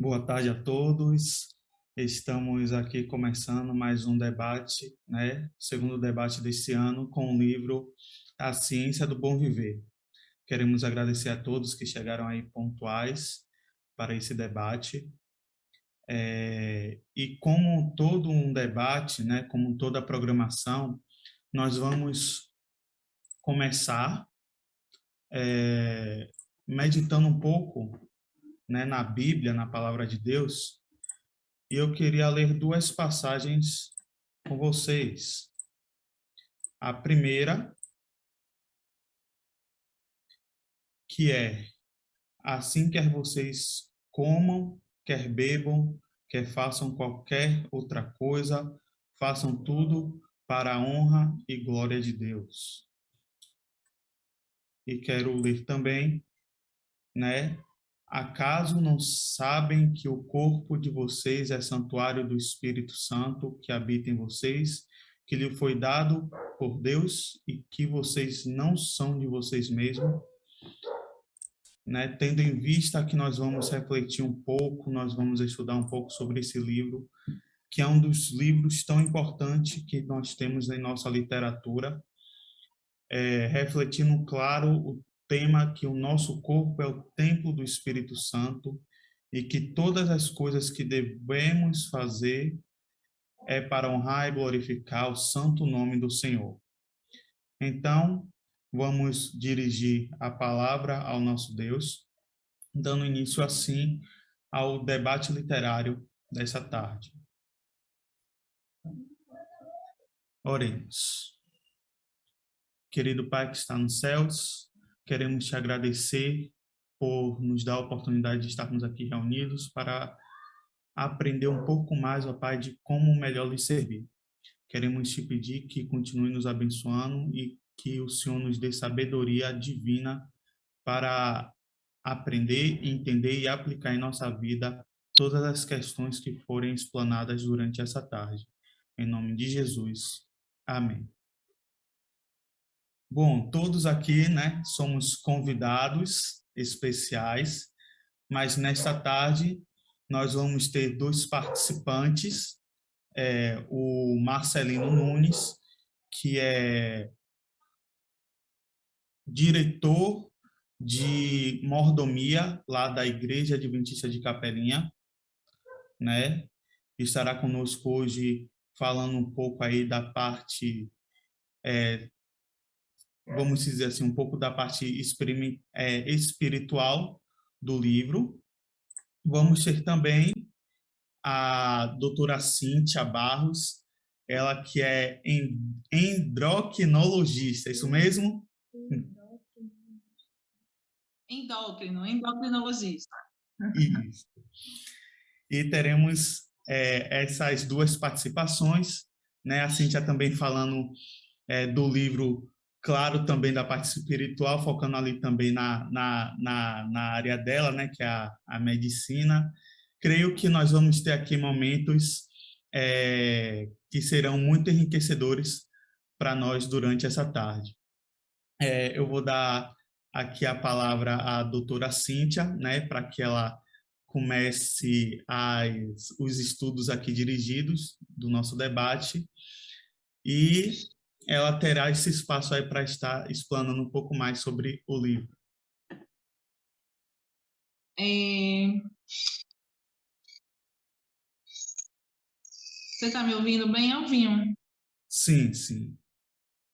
Boa tarde a todos. Estamos aqui começando mais um debate, né? Segundo debate desse ano com o livro A Ciência do Bom Viver. Queremos agradecer a todos que chegaram aí pontuais para esse debate. E como todo um debate, né? Como toda a programação, nós vamos começar meditando um pouco, né? Na Bíblia, na Palavra de Deus. E eu queria ler duas passagens com vocês. A primeira, que é: assim quer vocês comam, quer bebam, quer façam qualquer outra coisa, façam tudo para a honra e glória de Deus. E quero ler também, né? Acaso não sabem que o corpo de vocês é santuário do Espírito Santo que habita em vocês, que lhe foi dado por Deus e que vocês não são de vocês mesmos, né? Tendo em vista que nós vamos refletir um pouco, nós vamos estudar um pouco sobre esse livro, que é um dos livros tão importantes que nós temos em nossa literatura, refletindo, claro, o tema que o nosso corpo é o templo do Espírito Santo e que todas as coisas que devemos fazer é para honrar e glorificar o santo nome do Senhor. Então, vamos dirigir a palavra ao nosso Deus, dando início assim ao debate literário dessa tarde. Oremos. Querido Pai que está nos céus, queremos te agradecer por nos dar a oportunidade de estarmos aqui reunidos para aprender um pouco mais, ó Pai, de como melhor lhe servir. Queremos te pedir que continue nos abençoando e que o Senhor nos dê sabedoria divina para aprender, entender e aplicar em nossa vida todas as questões que forem explanadas durante essa tarde. Em nome de Jesus. Amém. Bom, todos aqui, né, somos convidados especiais, mas nesta tarde nós vamos ter dois participantes, o Marcelino Nunes, que é diretor de mordomia lá da Igreja Adventista de Capelinha, né? Estará conosco hoje falando um pouco aí da parte, vamos dizer assim, um pouco da parte espiritual do livro. Vamos ter também a doutora Cíntia Barros, ela que é endocrinologista, é isso mesmo? Endocrinologista. Isso. E teremos essas duas participações, né? A Cíntia também falando do livro, claro, também da parte espiritual, focando ali também na área dela, né? Que é a medicina. Creio que nós vamos ter aqui momentos que serão muito enriquecedores para nós durante essa tarde. Eu vou dar aqui a palavra à doutora Cíntia, né, para que ela comece os estudos aqui dirigidos do nosso debate e ela terá esse espaço aí para estar explanando um pouco mais sobre o livro. Você está me ouvindo bem, Alvinho? Sim, sim.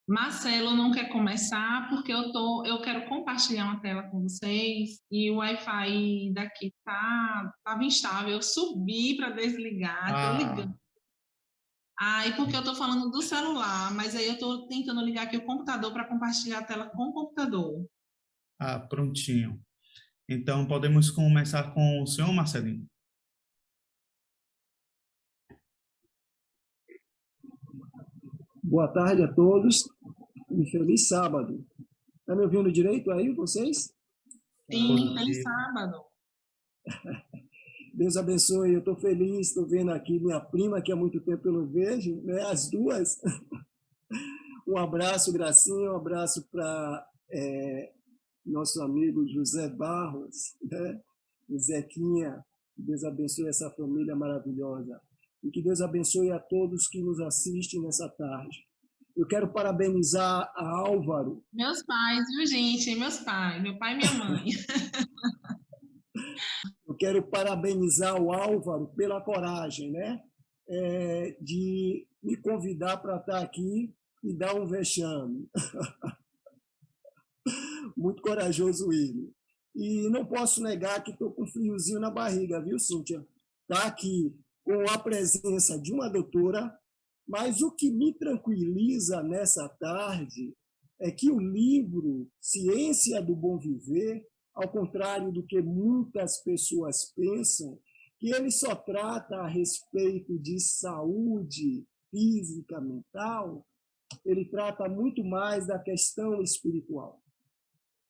Marcelo não quer começar porque eu quero compartilhar uma tela com vocês e o Wi-Fi daqui tava instável. Eu subi para desligar, estou ligando. E porque eu estou falando do celular, mas aí eu estou tentando ligar aqui o computador para compartilhar a tela com o computador. Prontinho. Então, podemos começar com o senhor, Marcelino? Boa tarde a todos e feliz sábado. Está me ouvindo direito aí, vocês? Sim, feliz sábado. Deus abençoe, eu estou feliz, estou vendo aqui minha prima, que há muito tempo eu não vejo, né? As duas. Um abraço, Gracinha, um abraço para nosso amigo José Barros, né? O Zequinha, Que Deus abençoe essa família maravilhosa. E que Deus abençoe a todos que nos assistem nessa tarde. Eu quero parabenizar a Álvaro. Meus pais, viu, gente? Meus pais, meu pai e minha mãe. Eu quero parabenizar o Álvaro pela coragem, né? De me convidar para estar aqui e dar um vexame. Muito corajoso ele. E não posso negar que estou com um friozinho na barriga, viu, Cíntia? Está aqui com a presença de uma doutora, mas o que me tranquiliza nessa tarde é que o livro Ciência do Bom Viver, ao contrário do que muitas pessoas pensam, que ele só trata a respeito de saúde física, mental, ele trata muito mais da questão espiritual.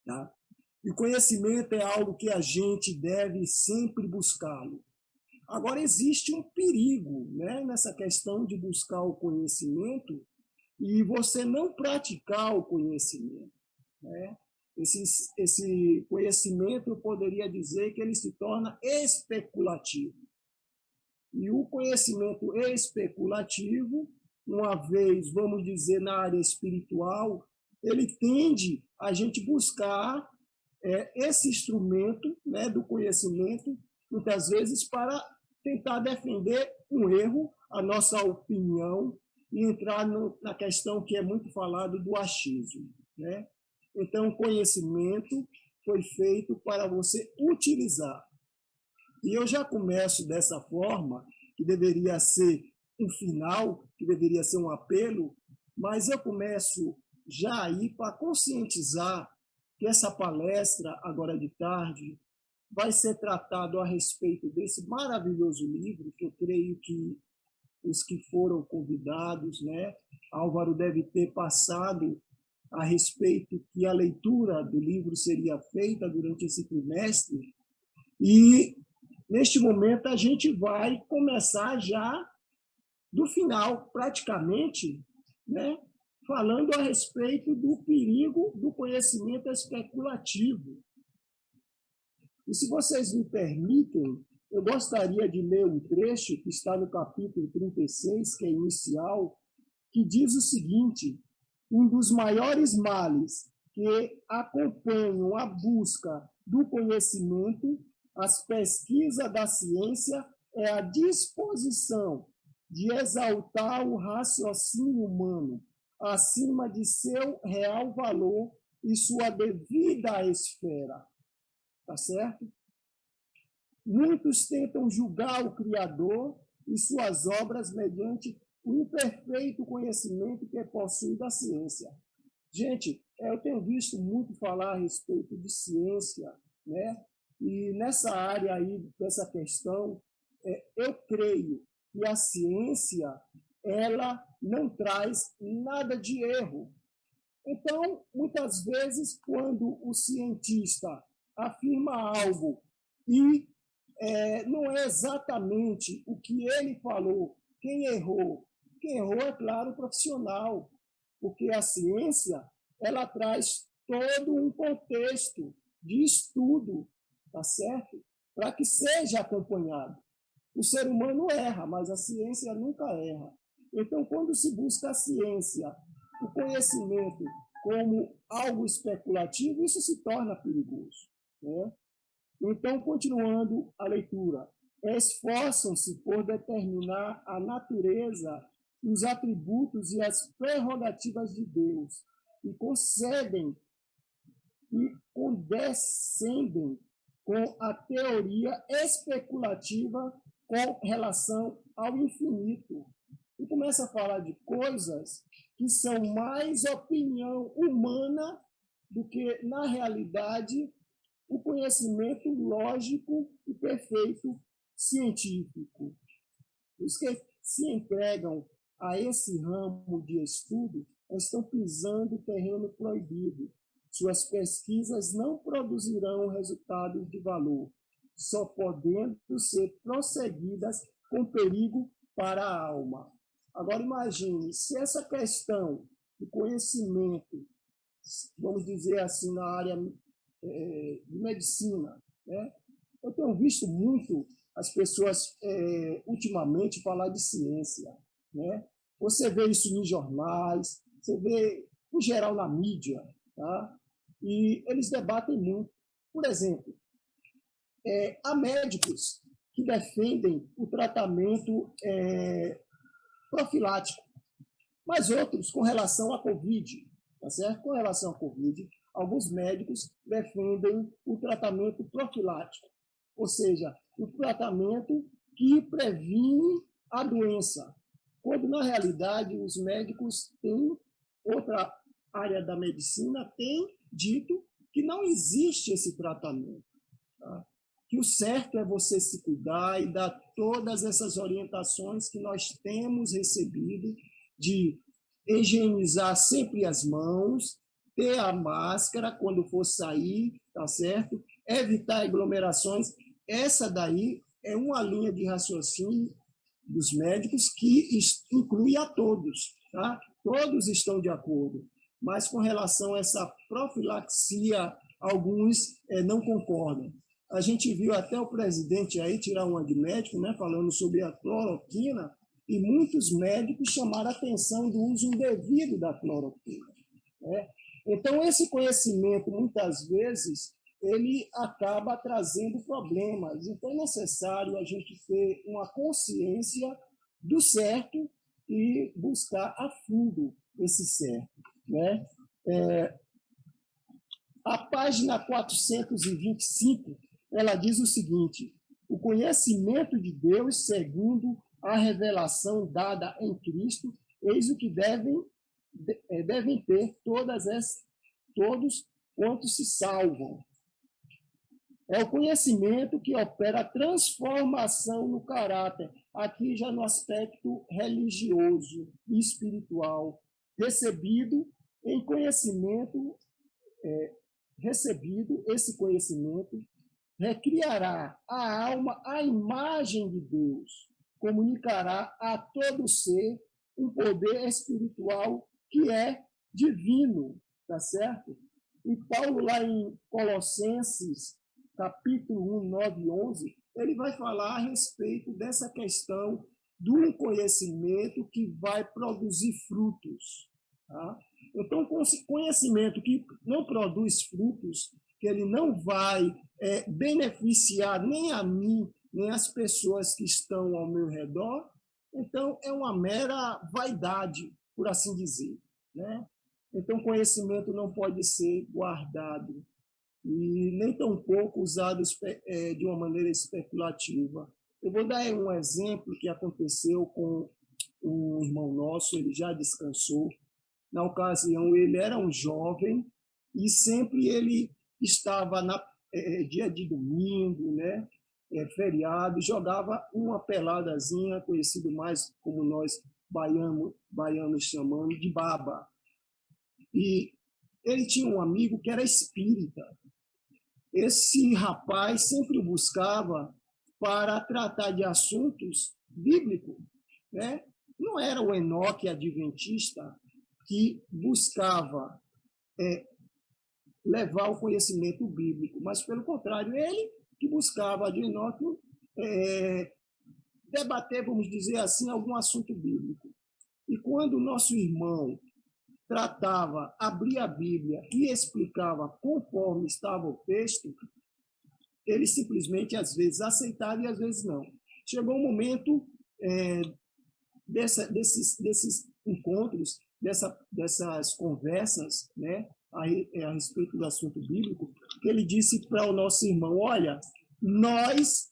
Tá? E o conhecimento é algo que a gente deve sempre buscá-lo. Agora, existe um perigo, né, nessa questão de buscar o conhecimento e você não praticar o conhecimento. Né? Esse conhecimento, eu poderia dizer que ele se torna especulativo. E o conhecimento especulativo, uma vez, vamos dizer, na área espiritual, ele tende a gente buscar esse instrumento, né, do conhecimento, muitas vezes, para tentar defender um erro, a nossa opinião, e entrar na questão que é muito falado do achismo. Né? Então, o conhecimento foi feito para você utilizar. E eu já começo dessa forma, que deveria ser um final, que deveria ser um apelo, mas eu começo já aí para conscientizar que essa palestra, agora de tarde, vai ser tratado a respeito desse maravilhoso livro, que eu creio que os que foram convidados, né, Álvaro deve ter passado a respeito que a leitura do livro seria feita durante esse trimestre, e neste momento a gente vai começar já do final, praticamente, né, falando a respeito do perigo do conhecimento especulativo. E se vocês me permitem, eu gostaria de ler um trecho que está no capítulo 36, que é inicial, que diz o seguinte: um dos maiores males que acompanham a busca do conhecimento, as pesquisas da ciência, é a disposição de exaltar o raciocínio humano acima de seu real valor e sua devida esfera. Tá certo? Muitos tentam julgar o Criador e suas obras mediante o imperfeito conhecimento que é possuído da ciência. Gente, eu tenho visto muito falar a respeito de ciência, né? E nessa área aí, dessa questão, eu creio que a ciência, ela não traz nada de erro. Então, muitas vezes, quando o cientista afirma algo e não é exatamente o que ele falou, quem errou? Quem errou, é claro, o profissional, porque a ciência ela traz todo um contexto de estudo, tá certo? Para que seja acompanhado. O ser humano erra, mas a ciência nunca erra. Então, quando se busca a ciência, o conhecimento como algo especulativo, isso se torna perigoso. Né? Então, continuando a leitura, esforçam-se por determinar a natureza, os atributos e as prerrogativas de Deus, e concedem e condescendem com a teoria especulativa com relação ao infinito. E começa a falar de coisas que são mais opinião humana do que, na realidade, o conhecimento lógico e perfeito científico. Os que se entregam a esse ramo de estudo estão pisando terreno proibido. Suas pesquisas não produzirão resultados de valor, só podendo ser prosseguidas com perigo para a alma. Agora imagine, se essa questão de conhecimento, vamos dizer assim, na área de medicina, né? Eu tenho visto muito as pessoas, ultimamente, falar de ciência, né? Você vê isso nos jornais, você vê, em geral, na mídia, tá? E eles debatem muito. Por exemplo, há médicos que defendem o tratamento profilático, mas outros com relação à Covid, tá certo? Com relação à Covid, alguns médicos defendem o tratamento profilático, ou seja, o tratamento que previne a doença, quando, na realidade, os médicos têm, outra área da medicina tem dito que não existe esse tratamento, tá? Que o certo é você se cuidar e dar todas essas orientações que nós temos recebido de higienizar sempre as mãos, ter a máscara quando for sair, tá certo? Evitar aglomerações. Essa daí é uma linha de raciocínio dos médicos que inclui a todos, tá? Todos estão de acordo, mas com relação a essa profilaxia, alguns não concordam. A gente viu até o presidente aí tirar uma de médico, né, falando sobre a cloroquina, e muitos médicos chamaram a atenção do uso indevido da cloroquina, né? Então, esse conhecimento, muitas vezes, ele acaba trazendo problemas. Então, é necessário a gente ter uma consciência do certo e buscar a fundo esse certo, né? A página 425, ela diz o seguinte: o conhecimento de Deus segundo a revelação dada em Cristo, eis o que devem ter todos quantos se salvam. É o conhecimento que opera a transformação no caráter, aqui já no aspecto religioso e espiritual, recebido esse conhecimento, recriará a alma à imagem de Deus, comunicará a todo ser um poder espiritual que é divino, tá certo? E Paulo, lá em Colossenses, capítulo 1, 9 e 11, ele vai falar a respeito dessa questão do conhecimento que vai produzir frutos, tá? Então, conhecimento que não produz frutos, que ele não vai beneficiar nem a mim, nem as pessoas que estão ao meu redor, então é uma mera vaidade, por assim dizer, né? Então, conhecimento não pode ser guardado e nem tampouco usado de uma maneira especulativa. Eu vou dar um exemplo que aconteceu com um irmão nosso, ele já descansou. Na ocasião, ele era um jovem e sempre ele estava dia de domingo, né, feriado, jogava uma peladazinha, conhecido mais como nós baianos chamamos de baba. E ele tinha um amigo que era espírita. Esse rapaz sempre o buscava para tratar de assuntos bíblicos, né? Não era o Enoque adventista que buscava levar o conhecimento bíblico, mas, pelo contrário, ele que buscava de Enoque debater, vamos dizer assim, algum assunto bíblico. E quando o nosso irmão abria a Bíblia e explicava conforme estava o texto, ele simplesmente, às vezes, aceitava e às vezes não. Chegou um momento desses encontros, dessas conversas, né, a respeito do assunto bíblico, que ele disse para o nosso irmão: olha, nós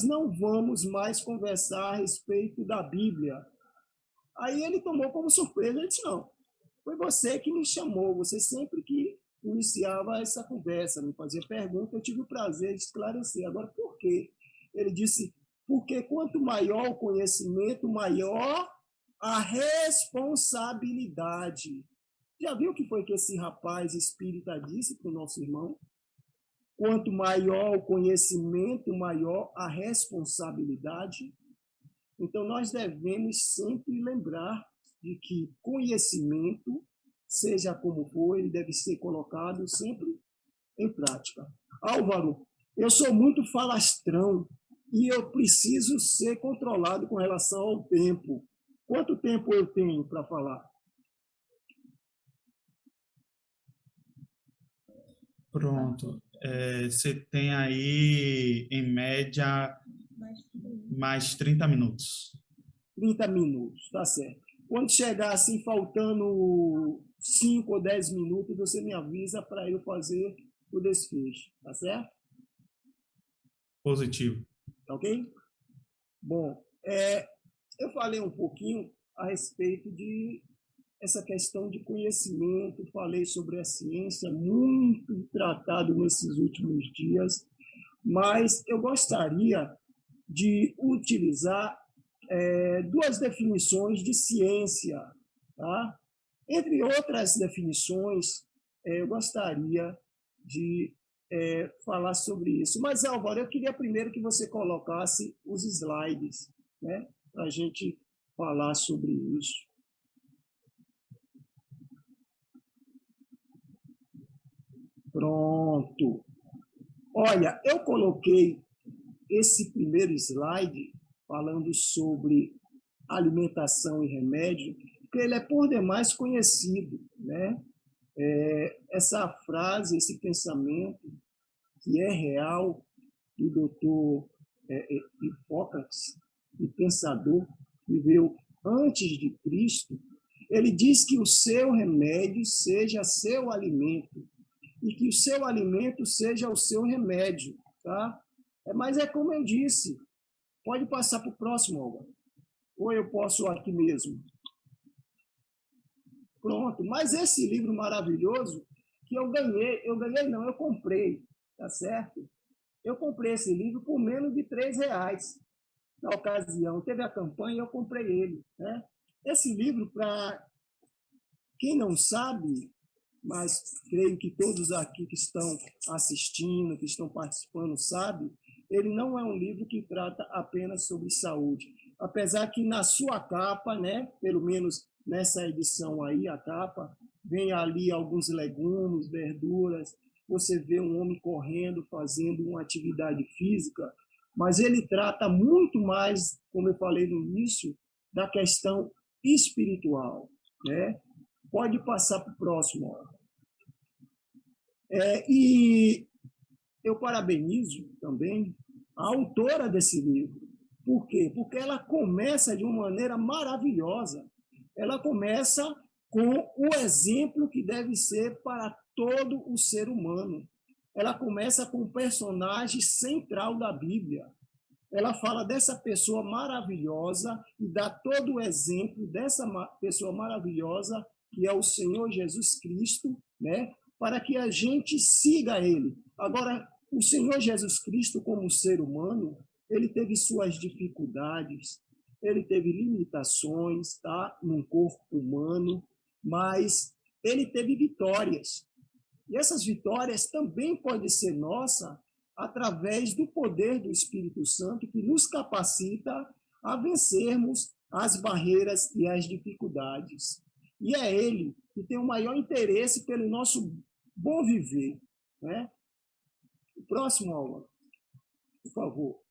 não vamos mais conversar a respeito da Bíblia. Aí ele tomou como surpresa, ele disse: não, foi você que me chamou, você sempre que iniciava essa conversa, me fazia pergunta, eu tive o prazer de esclarecer. Agora, por quê? Ele disse: porque quanto maior o conhecimento, maior a responsabilidade. Já viu o que foi que esse rapaz espírita disse para o nosso irmão? Quanto maior o conhecimento, maior a responsabilidade. Então, nós devemos sempre lembrar de que conhecimento, seja como for, ele deve ser colocado sempre em prática. Álvaro, eu sou muito falastrão, e eu preciso ser controlado com relação ao tempo. Quanto tempo eu tenho para falar? Pronto. Você tem aí, em média, mais 30 minutos. 30 minutos, tá certo. Quando chegar assim, faltando 5 ou 10 minutos, você me avisa para eu fazer o desfecho, tá certo? Positivo. Tá ok? Bom, eu falei um pouquinho a respeito de essa questão de conhecimento, falei sobre a ciência, muito tratado nesses últimos dias, mas eu gostaria de utilizar duas definições de ciência, tá? Entre outras definições, eu gostaria de falar sobre isso. Mas, Álvaro, eu queria primeiro que você colocasse os slides, né, para a gente falar sobre isso. Pronto. Olha, eu coloquei esse primeiro slide falando sobre alimentação e remédio, porque ele é por demais conhecido, né? Essa frase, esse pensamento que é real do doutor Hipócrates, o pensador que viveu antes de Cristo, ele diz que o seu remédio seja seu alimento e que o seu alimento seja o seu remédio, tá? Mas é como eu disse, pode passar para o próximo, Álvaro. Ou eu posso aqui mesmo. Pronto. Mas esse livro maravilhoso que eu comprei, tá certo? Eu comprei esse livro por menos de R$3 na ocasião. Teve a campanha e eu comprei ele, né? Esse livro, para quem não sabe, mas creio que todos aqui que estão assistindo, que estão participando, sabem, ele não é um livro que trata apenas sobre saúde. Apesar que na sua capa, né, pelo menos nessa edição aí, a capa, vem ali alguns legumes, verduras, você vê um homem correndo, fazendo uma atividade física, mas ele trata muito mais, como eu falei no início, da questão espiritual, né? Pode passar para o próximo. E eu parabenizo também a autora desse livro. Por quê? Porque ela começa de uma maneira maravilhosa. Ela começa com o exemplo que deve ser para todo o ser humano. Ela começa com o personagem central da Bíblia. Ela fala dessa pessoa maravilhosa e dá todo o exemplo dessa pessoa maravilhosa, que é o Senhor Jesus Cristo, né? Para que a gente siga ele. Agora, o Senhor Jesus Cristo, como ser humano, ele teve suas dificuldades, ele teve limitações, tá? Num corpo humano, mas ele teve vitórias. E essas vitórias também podem ser nossas através do poder do Espírito Santo, que nos capacita a vencermos as barreiras e as dificuldades. E é ele que tem o maior interesse pelo nosso bom viver, né? O próximo, Álvaro, por favor.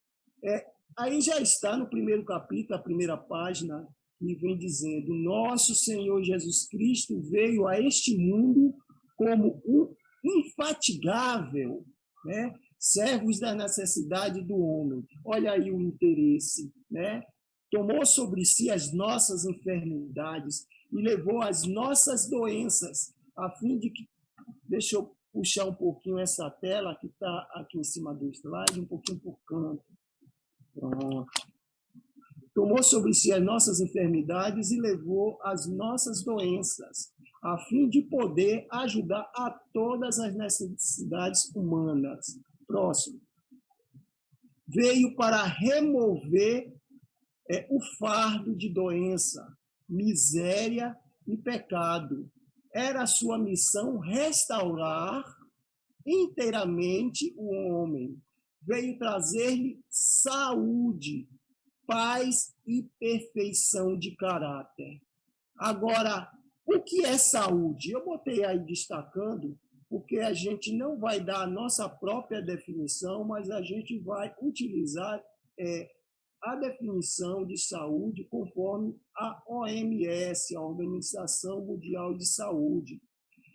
Aí já está no primeiro capítulo, a primeira página, que vem dizendo: nosso Senhor Jesus Cristo veio a este mundo como um infatigável, né, servos da necessidade do homem. Olha aí o interesse, né? Tomou sobre si as nossas enfermidades e levou as nossas doenças, a fim de que... Deixa eu puxar um pouquinho essa tela que está aqui em cima do slide, um pouquinho por canto. Pronto. Tomou sobre si as nossas enfermidades e levou as nossas doenças, a fim de poder ajudar a todas as necessidades humanas. Próximo. Veio para remover o fardo de doença, miséria e pecado. Era a sua missão restaurar inteiramente o homem. Veio trazer-lhe saúde, paz e perfeição de caráter. Agora, o que é saúde? Eu botei aí destacando, porque a gente não vai dar a nossa própria definição, mas a gente vai utilizar a definição de saúde conforme a OMS, a Organização Mundial de Saúde,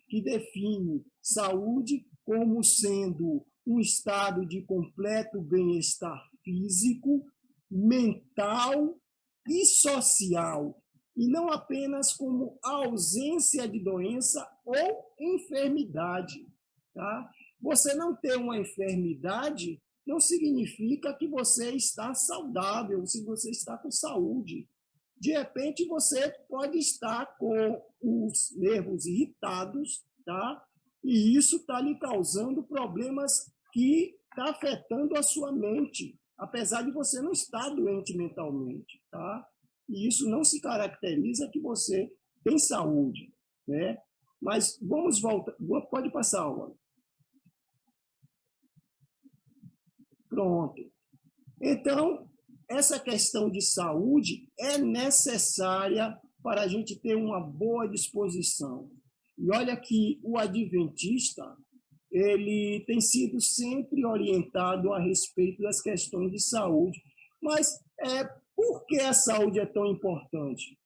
que define saúde como sendo um estado de completo bem-estar físico, mental e social, e não apenas como ausência de doença ou enfermidade. Tá? Você não ter uma enfermidade não significa que você está saudável, se você está com saúde. De repente, você pode estar com os nervos irritados, tá? E isso está lhe causando problemas que está afetando a sua mente, apesar de você não estar doente mentalmente, tá? E isso não se caracteriza que você tem saúde, né? Mas vamos voltar. Pode passar, Álvaro. Pronto. Então, essa questão de saúde é necessária para a gente ter uma boa disposição. E olha que o adventista, ele tem sido sempre orientado a respeito das questões de saúde. Mas por que a saúde é tão importante?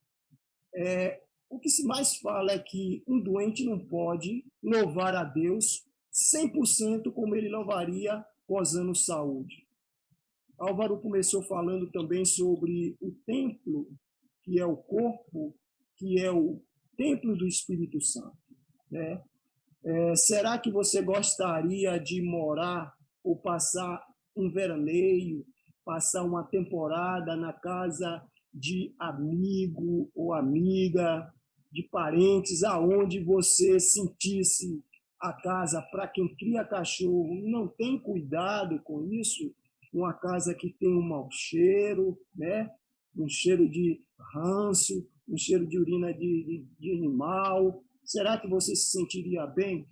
O que se mais fala é que um doente não pode louvar a Deus 100% como ele louvaria gozando saúde. Álvaro começou falando também sobre o templo, que é o corpo, que é o templo do Espírito Santo, né? Será que você gostaria de morar ou passar um veraneio, passar uma temporada na casa de amigo ou amiga, de parentes, aonde você sentisse a casa, para quem cria cachorro, não tem cuidado com isso, uma casa que tem um mau cheiro, né? Um cheiro de ranço, um cheiro de urina de animal. Será que você se sentiria bem?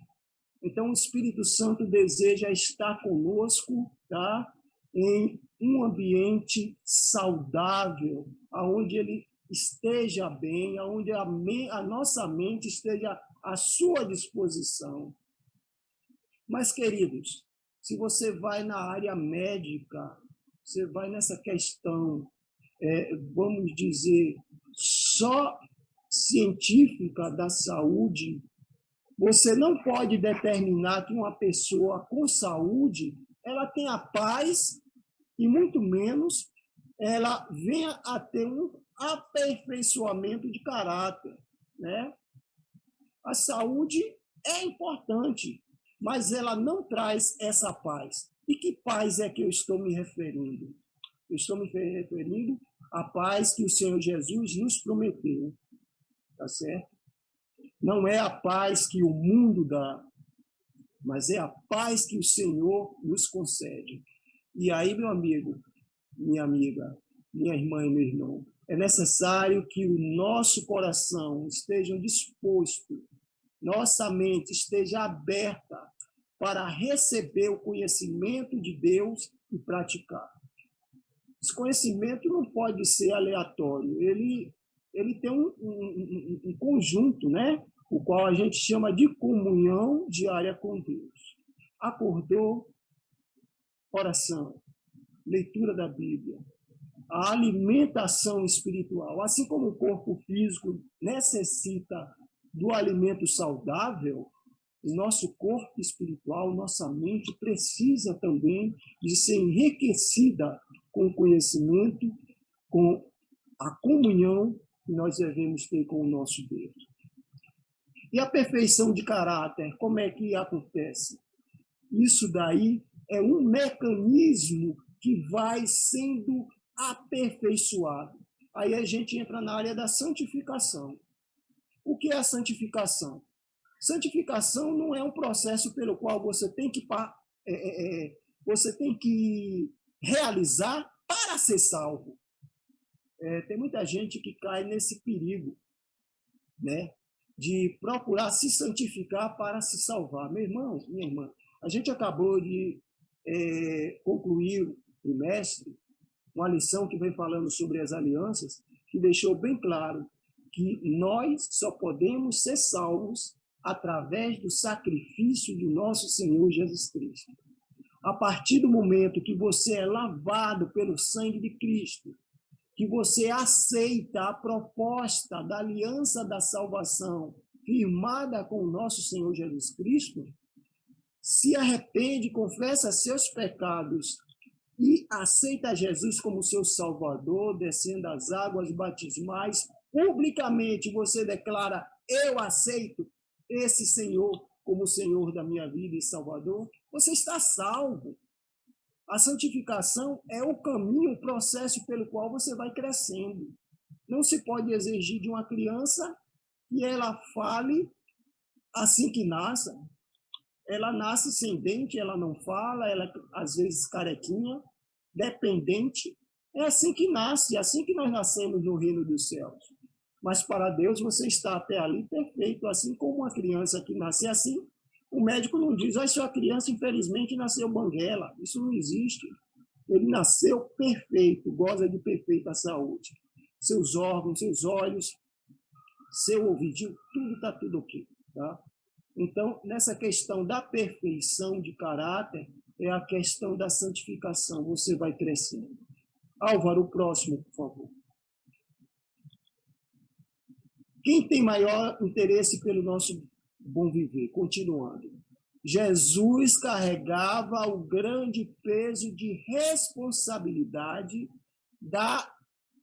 Então, o Espírito Santo deseja estar conosco, tá? Em um ambiente saudável, onde ele esteja bem, onde a nossa mente esteja à sua disposição. Mas, queridos, se você vai na área médica, você vai nessa questão, vamos dizer, só científica da saúde, você não pode determinar que uma pessoa com saúde ela tenha paz e muito menos ela venha a ter um aperfeiçoamento de caráter, né? A saúde é importante, mas ela não traz essa paz. E que paz é que eu estou me referindo? Eu estou me referindo à paz que o Senhor Jesus nos prometeu, tá certo? Não é a paz que o mundo dá, mas é a paz que o Senhor nos concede. E aí, meu amigo, minha amiga, minha irmã e meu irmão, é necessário que o nosso coração esteja disposto, nossa mente esteja aberta para receber o conhecimento de Deus e praticar. Esse conhecimento não pode ser aleatório, ele tem um conjunto, né? O qual a gente chama de comunhão diária com Deus. Acordou, oração, leitura da Bíblia, a alimentação espiritual. Assim como o corpo físico necessita do alimento saudável, o nosso corpo espiritual, nossa mente precisa também de ser enriquecida com o conhecimento, com a comunhão que nós devemos ter com o nosso Deus. E a perfeição de caráter, como é que acontece? Isso daí é um mecanismo que vai sendo aperfeiçoado. Aí a gente entra na área da santificação. O que é a santificação? Santificação não é um processo pelo qual você tem que realizar para ser salvo. Tem muita gente que cai nesse perigo, né, de procurar se santificar para se salvar. Meu irmão, minha irmã, a gente acabou de concluir o trimestre, uma lição que vem falando sobre as alianças, que deixou bem claro que nós só podemos ser salvos através do sacrifício do nosso Senhor Jesus Cristo. A partir do momento que você é lavado pelo sangue de Cristo, que você aceita a proposta da aliança da salvação firmada com o nosso Senhor Jesus Cristo, se arrepende, confessa seus pecados e aceita Jesus como seu Salvador, descendo as águas batismais, publicamente você declara: eu aceito esse Senhor como Senhor da minha vida e Salvador, você está salvo. A santificação é o caminho, o processo pelo qual você vai crescendo. Não se pode exigir de uma criança que ela fale assim que nasce. Ela nasce sem dente, ela não fala, ela às vezes carequinha, dependente. É assim que nasce, é assim que nós nascemos no reino dos céus. Mas para Deus você está até ali perfeito, assim como uma criança que nasce assim. O médico não diz: a sua criança infelizmente nasceu banguela. Isso não existe. Ele nasceu perfeito, goza de perfeita saúde. Seus órgãos, seus olhos, seu ouvidinho, tudo está tudo ok. Tá? Então, nessa questão da perfeição de caráter, é a questão da santificação. Você vai crescendo. Álvaro, o próximo, por favor. Quem tem maior interesse pelo nosso bom viver? Continuando. Jesus carregava o grande peso de responsabilidade da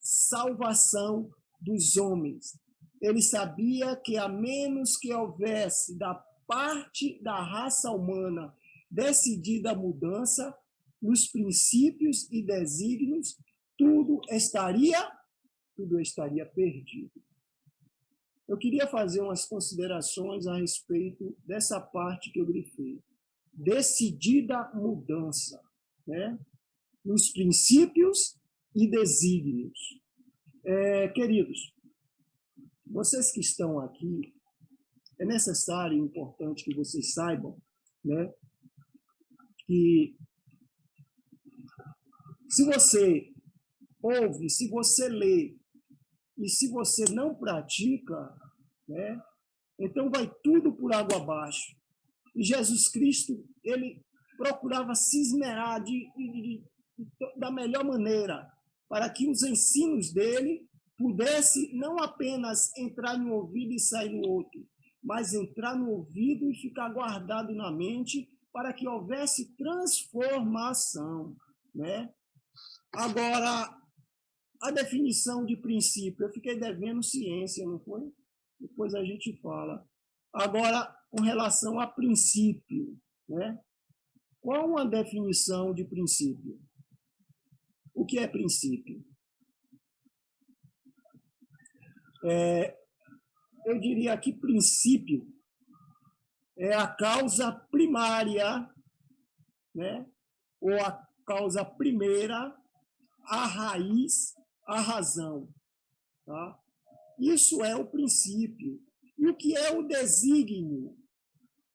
salvação dos homens. Ele sabia que, a menos que houvesse da parte da raça humana decidida mudança nos princípios e desígnios, tudo estaria perdido. Eu queria fazer umas considerações a respeito dessa parte que eu grifei. Decidida mudança, né? Nos princípios e desígnios. Queridos, vocês que estão aqui, é necessário e importante que vocês saibam, né, que se você ouve, se você lê, e se você não pratica, né, então vai tudo por água abaixo. E Jesus Cristo, ele procurava se esmerar da melhor maneira para que os ensinos dele pudesse não apenas entrar no ouvido e sair no outro, mas entrar no ouvido e ficar guardado na mente para que houvesse transformação, né? Agora, a definição de princípio, eu fiquei devendo ciência, não foi? Depois a gente fala. Agora, com relação a princípio, né? Qual a definição de princípio? O que é princípio? Eu diria que princípio é a causa primária, né? Ou a causa primeira, a raiz, a razão. Tá? Isso é o princípio. E o que é o desígnio?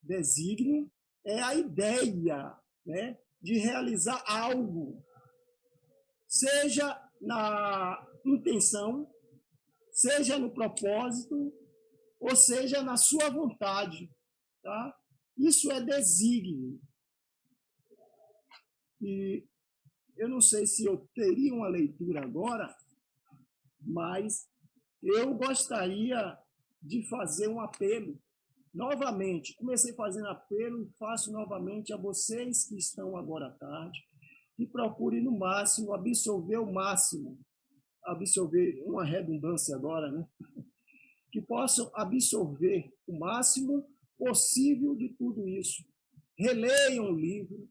Desígnio é a ideia, né, de realizar algo, seja na intenção, seja no propósito, ou seja na sua vontade. Tá? Isso é desígnio. E eu não sei se eu teria uma leitura agora, mas eu gostaria de fazer um apelo novamente. Comecei fazendo apelo e faço novamente a vocês que estão agora à tarde, que procurem no máximo absorver o máximo, absorver uma redundância agora, né? Que possam absorver o máximo possível de tudo isso. Releiam o livro,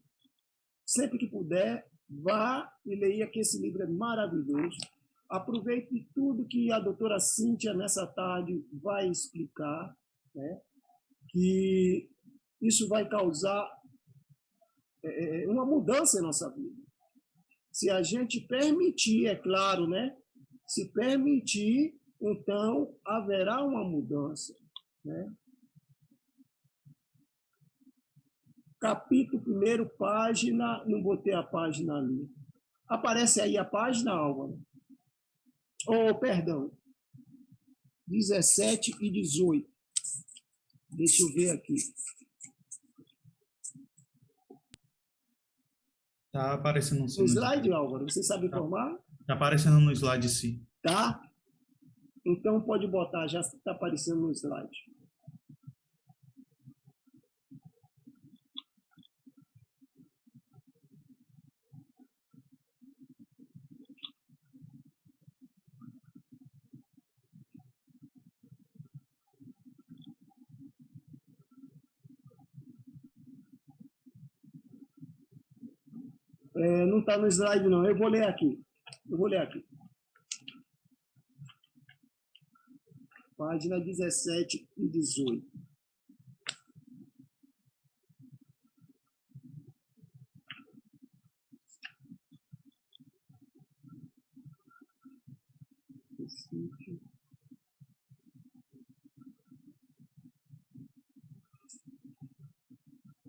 sempre que puder, vá e leia, que esse livro é maravilhoso. Aproveite tudo que a doutora Cíntia, nessa tarde, vai explicar, né? Que isso vai causar uma mudança em nossa vida. Se a gente permitir, é claro, né? Se permitir, então haverá uma mudança, né? Capítulo 1, página, não botei a página ali. Aparece aí a página, Álvaro? Oh, perdão. 17 e 18. Deixa eu ver aqui. Tá aparecendo No slide, Álvaro, você sabe informar? Tá aparecendo no slide, sim. Tá? Então pode botar, já está aparecendo no slide. Não está no slide, não. Eu vou ler aqui. Página 17 e 18.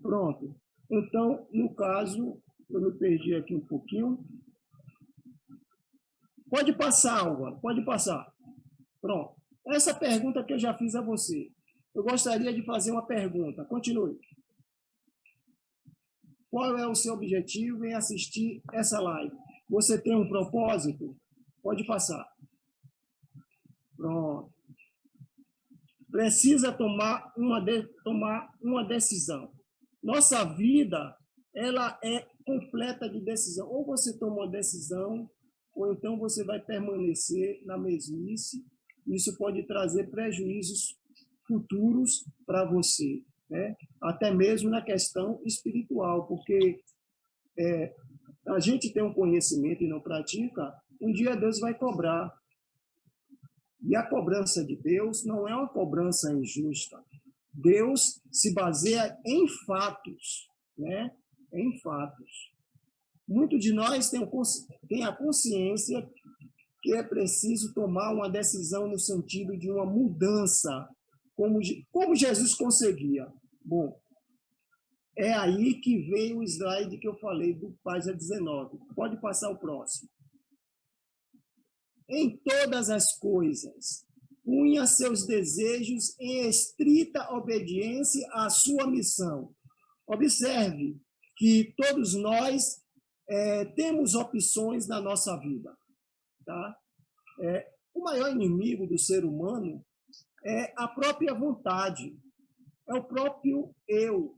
Pronto. Então, no caso, eu me perdi aqui um pouquinho. Pode passar, Álvaro, pode passar. Pronto. Essa pergunta que eu já fiz a você. Eu gostaria de fazer uma pergunta. Continue. Qual é o seu objetivo em assistir essa live? Você tem um propósito? Pode passar. Pronto. Precisa tomar uma decisão. Nossa vida, ela é completa de decisão. Ou você toma uma decisão, ou então você vai permanecer na mesmice. Isso pode trazer prejuízos futuros para você, né? Até mesmo na questão espiritual, porque a gente tem um conhecimento e não pratica, um dia Deus vai cobrar. E a cobrança de Deus não é uma cobrança injusta. Deus se baseia em fatos, né? Em fatos. Muitos de nós têm a consciência que é preciso tomar uma decisão no sentido de uma mudança, como Jesus conseguia. Bom, é aí que veio o slide que eu falei do página 19. Pode passar o próximo. Em todas as coisas, punha seus desejos em estrita obediência à sua missão. Observe que todos nós temos opções na nossa vida. Tá? O maior inimigo do ser humano é a própria vontade, é o próprio eu.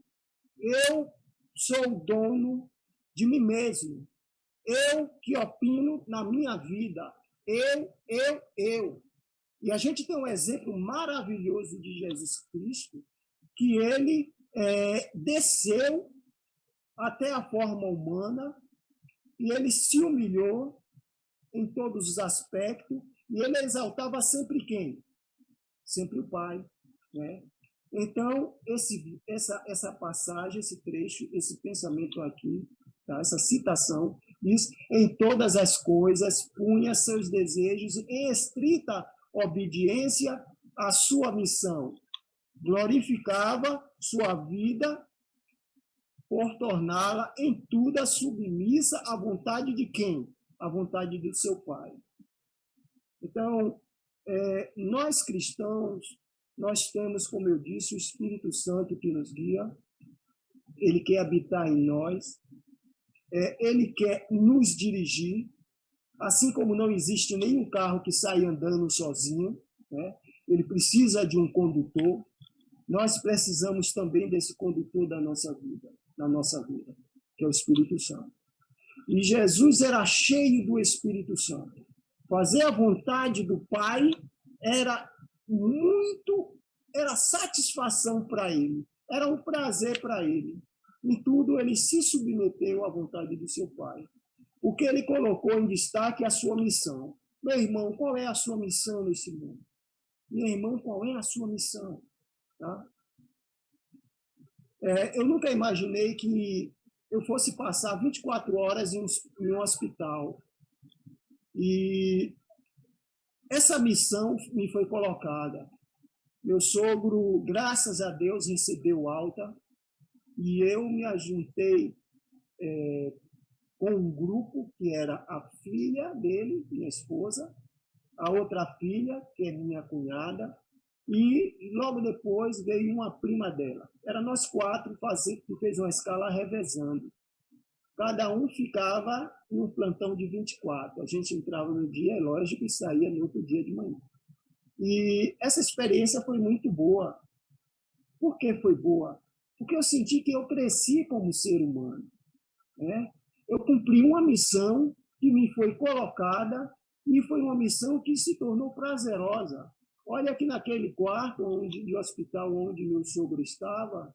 Eu sou o dono de mim mesmo. Eu que opino na minha vida. Eu. E a gente tem um exemplo maravilhoso de Jesus Cristo, que ele desceu até a forma humana e ele se humilhou em todos os aspectos e ele exaltava sempre quem? Sempre o Pai, né? Então, essa passagem, esse trecho, esse pensamento aqui, tá? Essa citação, diz, em todas as coisas, punha seus desejos em estrita obediência à sua missão. Glorificava sua vida por torná-la em tudo submissa à vontade de quem? À vontade do seu Pai. Então, nós cristãos, nós temos, como eu disse, o Espírito Santo que nos guia, ele quer habitar em nós, ele quer nos dirigir, assim como não existe nenhum carro que saia andando sozinho, né? Ele precisa de um condutor, nós precisamos também desse condutor da nossa vida, que é o Espírito Santo. E Jesus era cheio do Espírito Santo. Fazer a vontade do Pai era satisfação para ele, era um prazer para ele. Em tudo, ele se submeteu à vontade do seu Pai. O que ele colocou em destaque é a sua missão. Meu irmão, qual é a sua missão nesse mundo? Minha irmã, qual é a sua missão? Tá? Eu nunca imaginei que eu fosse passar 24 horas em um hospital. E essa missão me foi colocada. Meu sogro, graças a Deus, recebeu alta e eu me ajuntei com um grupo que era a filha dele, minha esposa, a outra filha, que é minha cunhada, e logo depois veio uma prima dela. Era nós quatro que fez uma escala revezando. cada um ficava em um plantão de 24. A gente entrava no dia, é lógico, e saía no outro dia de manhã. E essa experiência foi muito boa. Por que foi boa? Porque eu senti que eu cresci como ser humano, né? Eu cumpri uma missão que me foi colocada e foi uma missão que se tornou prazerosa. Olha que naquele quarto de hospital onde meu sogro estava,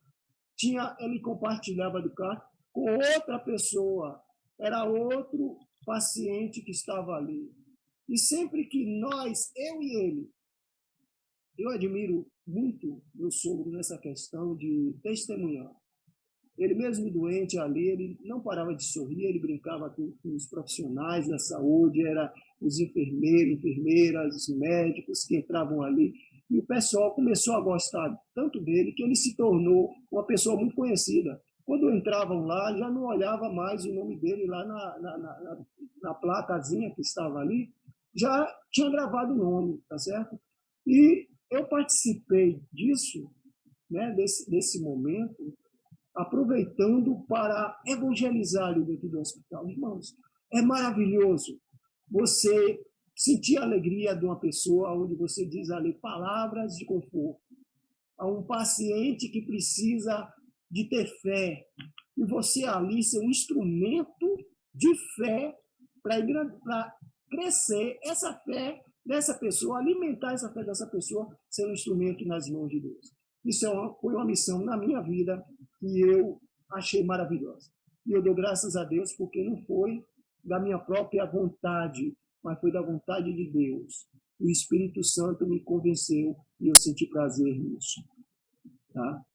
ele compartilhava do quarto com outra pessoa, era outro paciente que estava ali. E sempre que eu e ele, eu admiro muito meu sogro nessa questão de testemunhar. Ele mesmo doente ali, ele não parava de sorrir, ele brincava com os profissionais da saúde, era os enfermeiros, enfermeiras, os médicos que entravam ali. E o pessoal começou a gostar tanto dele que ele se tornou uma pessoa muito conhecida. Quando entravam lá, já não olhava mais o nome dele lá na placazinha que estava ali, já tinha gravado o nome, tá certo? E eu participei disso, né, desse momento, aproveitando para evangelizar ali dentro do hospital. Irmãos, é maravilhoso você sentir a alegria de uma pessoa onde você diz ali palavras de conforto a um paciente que precisa de ter fé, e você ali ser um instrumento de fé para crescer essa fé dessa pessoa, alimentar essa fé dessa pessoa, ser um instrumento nas mãos de Deus. Isso foi uma missão na minha vida que eu achei maravilhosa. E eu dou graças a Deus porque não foi da minha própria vontade, mas foi da vontade de Deus. O Espírito Santo me convenceu e eu senti prazer nisso. Tá?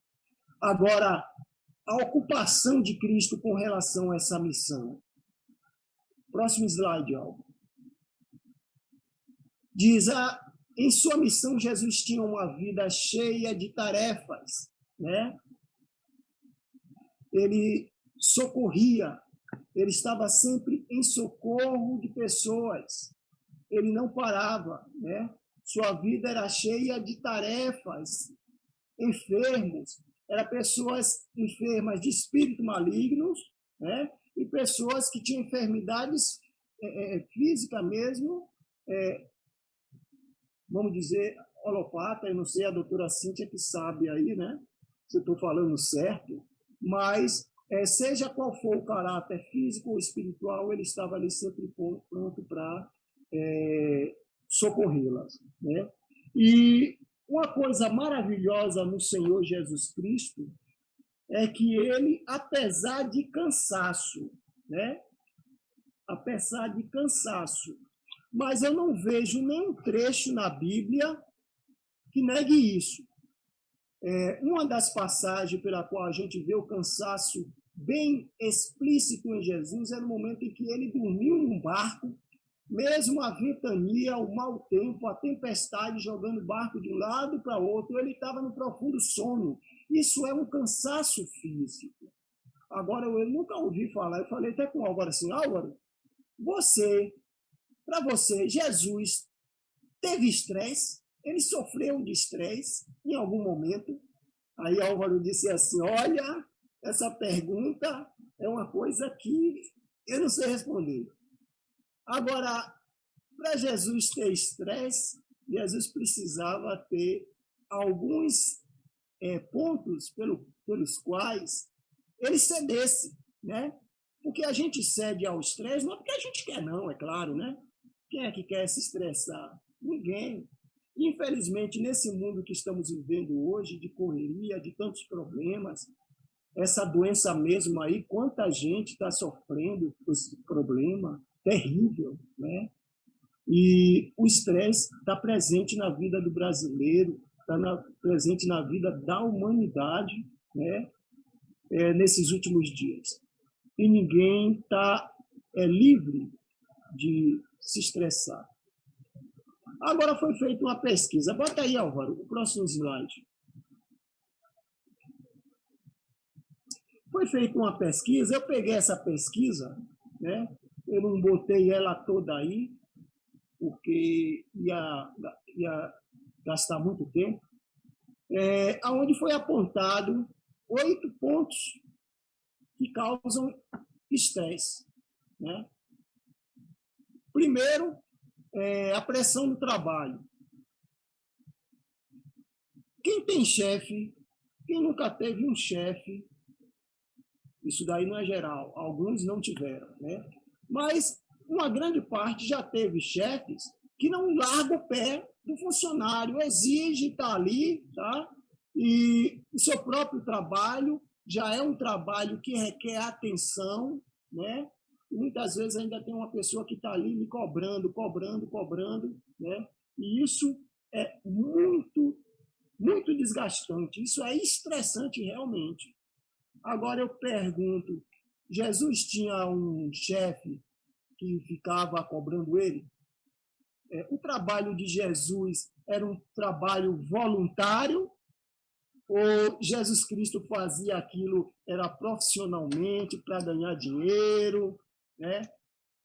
Agora, a ocupação de Cristo com relação a essa missão. Próximo slide, Álvaro. Diz, em sua missão, Jesus tinha uma vida cheia de tarefas, né? Ele socorria, ele estava sempre em socorro de pessoas, ele não parava, né? Sua vida era cheia de tarefas, enfermos, eram pessoas enfermas de espírito malignos, né? E pessoas que tinham enfermidades físicas mesmo, vamos dizer, holopata, eu não sei, a doutora Cíntia que sabe aí, né? Se eu estou falando certo, mas seja qual for o caráter físico ou espiritual, ele estava ali sempre pronto para socorrê-las, né? E uma coisa maravilhosa no Senhor Jesus Cristo é que ele, apesar de cansaço, né? Apesar de cansaço, mas eu não vejo nenhum trecho na Bíblia que negue isso. Uma das passagens pela qual a gente vê o cansaço bem explícito em Jesus é no momento em que ele dormiu num barco, mesmo a ventania, o mau tempo, a tempestade jogando o barco de um lado para outro, ele estava no profundo sono. Isso é um cansaço físico. Agora, eu nunca ouvi falar, eu falei até com o Álvaro assim, Álvaro, para você, Jesus teve estresse? Ele sofreu de estresse em algum momento? Aí Álvaro disse assim, olha, essa pergunta é uma coisa que eu não sei responder. Agora, para Jesus ter estresse, Jesus precisava ter alguns pontos pelos quais ele cedesse, né? Porque a gente cede ao estresse, não é porque a gente quer, não, é claro, né? Quem é que quer se estressar? Ninguém. Infelizmente, nesse mundo que estamos vivendo hoje, de correria, de tantos problemas, essa doença mesmo aí, quanta gente está sofrendo com esse problema terrível, né? E o estresse está presente na vida do brasileiro, está presente na vida da humanidade, né? Nesses últimos dias. E ninguém está livre de se estressar. Agora foi feita uma pesquisa. Bota aí, Álvaro, o próximo slide. Foi feita uma pesquisa, eu peguei essa pesquisa, né? Eu não botei ela toda aí, porque ia gastar muito tempo, onde foi apontado 8 pontos que causam estresse, né? Primeiro, a pressão do trabalho. Quem tem chefe, quem nunca teve um chefe, isso daí não é geral, alguns não tiveram, né? Mas uma grande parte já teve chefes que não largam o pé do funcionário, exige estar ali, tá? E o seu próprio trabalho já é um trabalho que requer atenção, né? E muitas vezes ainda tem uma pessoa que está ali me cobrando, né? E isso é muito, muito desgastante, isso é estressante realmente. Agora eu pergunto, Jesus tinha um chefe que ficava cobrando ele? O trabalho de Jesus era um trabalho voluntário ou Jesus Cristo fazia aquilo era profissionalmente para ganhar dinheiro, né?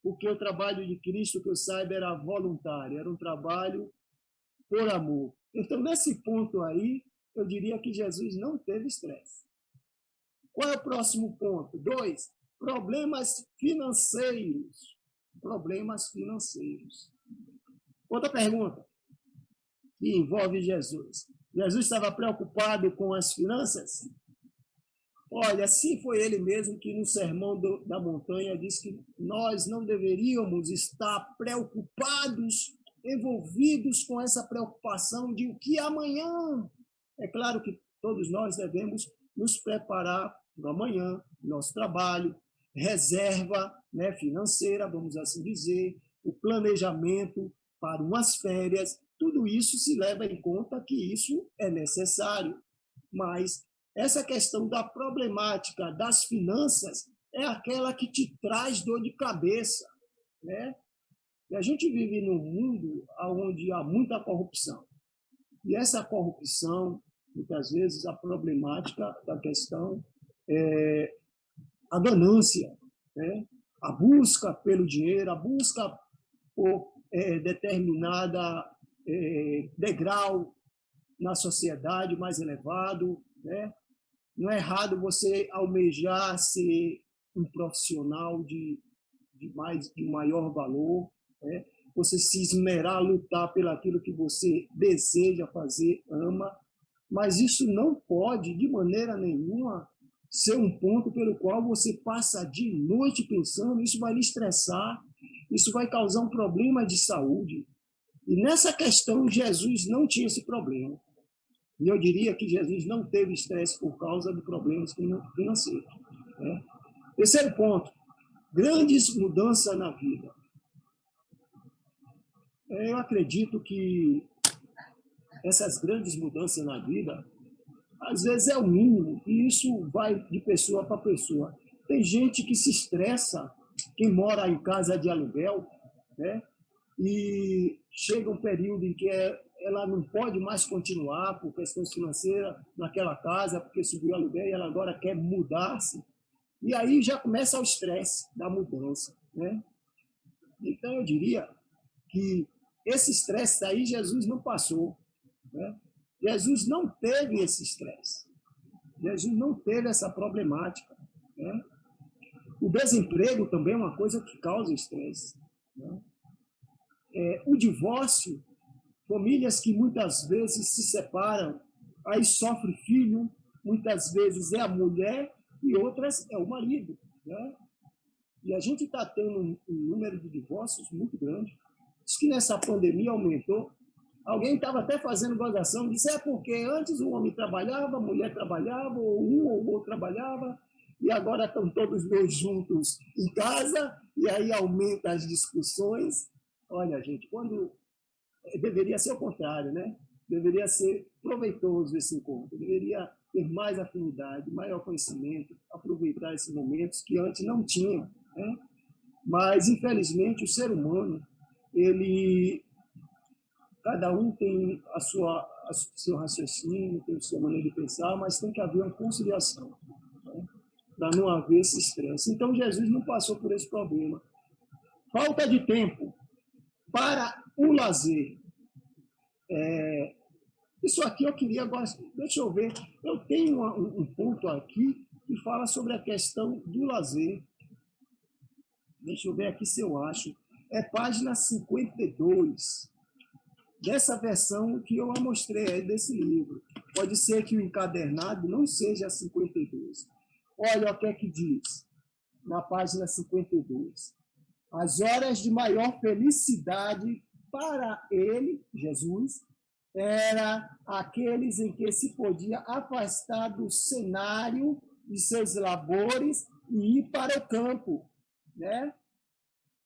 Porque o trabalho de Cristo, que eu saiba, era voluntário, era um trabalho por amor. Então, nesse ponto aí, eu diria que Jesus não teve estresse. Qual é o próximo ponto? 2, problemas financeiros. Problemas financeiros. Outra pergunta que envolve Jesus. Jesus estava preocupado com as finanças? Olha, se foi ele mesmo que no Sermão da Montanha disse que nós não deveríamos estar preocupados, envolvidos com essa preocupação de o que amanhã. É claro que todos nós devemos nos preparar para amanhã, nosso trabalho, reserva, né, financeira, vamos assim dizer, o planejamento para umas férias, tudo isso se leva em conta que isso é necessário. Mas essa questão da problemática das finanças é aquela que te traz dor de cabeça, né? E a gente vive num mundo onde há muita corrupção. E essa corrupção, muitas vezes, a problemática da questão é a ganância, né? A busca pelo dinheiro, a busca por determinada degrau na sociedade mais elevado, né? Não é errado você almejar ser um profissional de maior valor, né? Você se esmerar, lutar pelo aquilo que você deseja fazer, ama, mas isso não pode, de maneira nenhuma, ser um ponto pelo qual você passa de noite pensando, isso vai lhe estressar, isso vai causar um problema de saúde. E nessa questão, Jesus não tinha esse problema. E eu diria que Jesus não teve estresse por causa de problemas financeiros, né? Terceiro ponto, grandes mudanças na vida. Eu acredito que essas grandes mudanças na vida, às vezes é o mínimo, e isso vai de pessoa para pessoa. Tem gente que se estressa, quem mora em casa de aluguel, né? E chega um período em que ela não pode mais continuar por questões financeiras naquela casa, porque subiu o aluguel e ela agora quer mudar-se. E aí já começa o estresse da mudança, né? Então, eu diria que esse estresse aí Jesus não passou, né? Jesus não teve esse estresse. Jesus não teve essa problemática, né? O desemprego também é uma coisa que causa estresse, né? O divórcio, famílias que muitas vezes se separam, aí sofre filho, muitas vezes é a mulher e outras é o marido, né? E a gente está tendo um número de divórcios muito grande. Diz que nessa pandemia aumentou. Alguém estava até fazendo gozação, disse, porque antes o homem trabalhava, a mulher trabalhava, ou um ou outro trabalhava, e agora estão todos dois juntos em casa, e aí aumenta as discussões. Olha, gente, quando deveria ser o contrário, né? Deveria ser proveitoso esse encontro, deveria ter mais afinidade, maior conhecimento, aproveitar esses momentos que antes não tinha, né? Mas, infelizmente, o ser humano, cada um tem seu raciocínio, tem a sua maneira de pensar, mas tem que haver uma conciliação, né? Para não haver esse estresse. Então, Jesus não passou por esse problema. Falta de tempo para o lazer. Isso aqui eu queria agora, deixa eu ver, eu tenho um ponto aqui que fala sobre a questão do lazer. Deixa eu ver aqui se eu acho. É página 52, dessa versão que eu mostrei aí desse livro. Pode ser que o encadernado não seja 52. Olha o que é que diz na página 52. As horas de maior felicidade para ele, Jesus, era aqueles em que se podia afastar do cenário de seus labores e ir para o campo, né?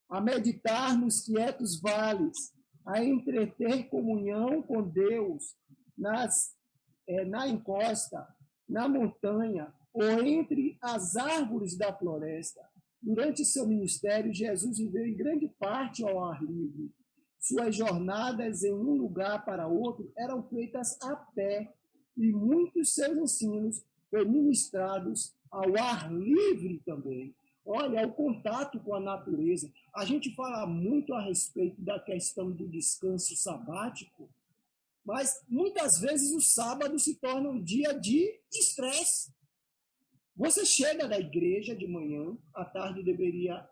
A meditar nos quietos vales, a entreter comunhão com Deus na encosta, na montanha ou entre as árvores da floresta. Durante seu ministério, Jesus viveu em grande parte ao ar livre. Suas jornadas em um lugar para outro eram feitas a pé e muitos seus ensinos foram ministrados ao ar livre também. Olha, o contato com a natureza. A gente fala muito a respeito da questão do descanso sabático, mas muitas vezes o sábado se torna um dia de estresse. Você chega da igreja de manhã, à tarde deveria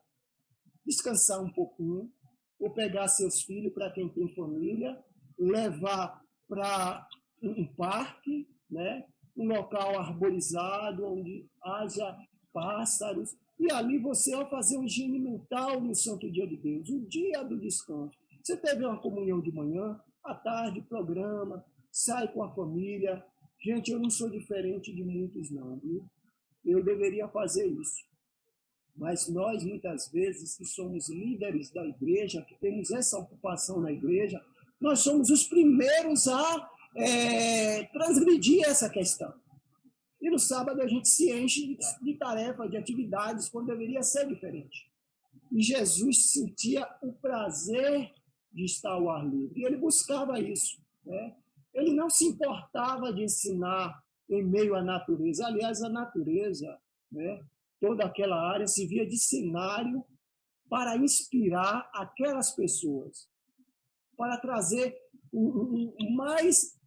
descansar um pouquinho, ou pegar seus filhos, para quem tem família, levar para um parque, né? Um local arborizado, onde haja pássaros, e ali você vai fazer uma higiene mental no Santo Dia de Deus, o dia do descanso. Você teve uma comunhão de manhã, à tarde, programa, sai com a família. Gente, eu não sou diferente de muitos, não, viu? Eu deveria fazer isso. Mas nós, muitas vezes, que somos líderes da igreja, que temos essa ocupação na igreja, nós somos os primeiros a transgredir essa questão. E no sábado a gente se enche de tarefas, de atividades, quando deveria ser diferente. E Jesus sentia o prazer de estar ao ar livre. E ele buscava isso, né? Ele não se importava de ensinar em meio à natureza. Aliás, a natureza, né, toda aquela área servia de cenário para inspirar aquelas pessoas, para trazer mais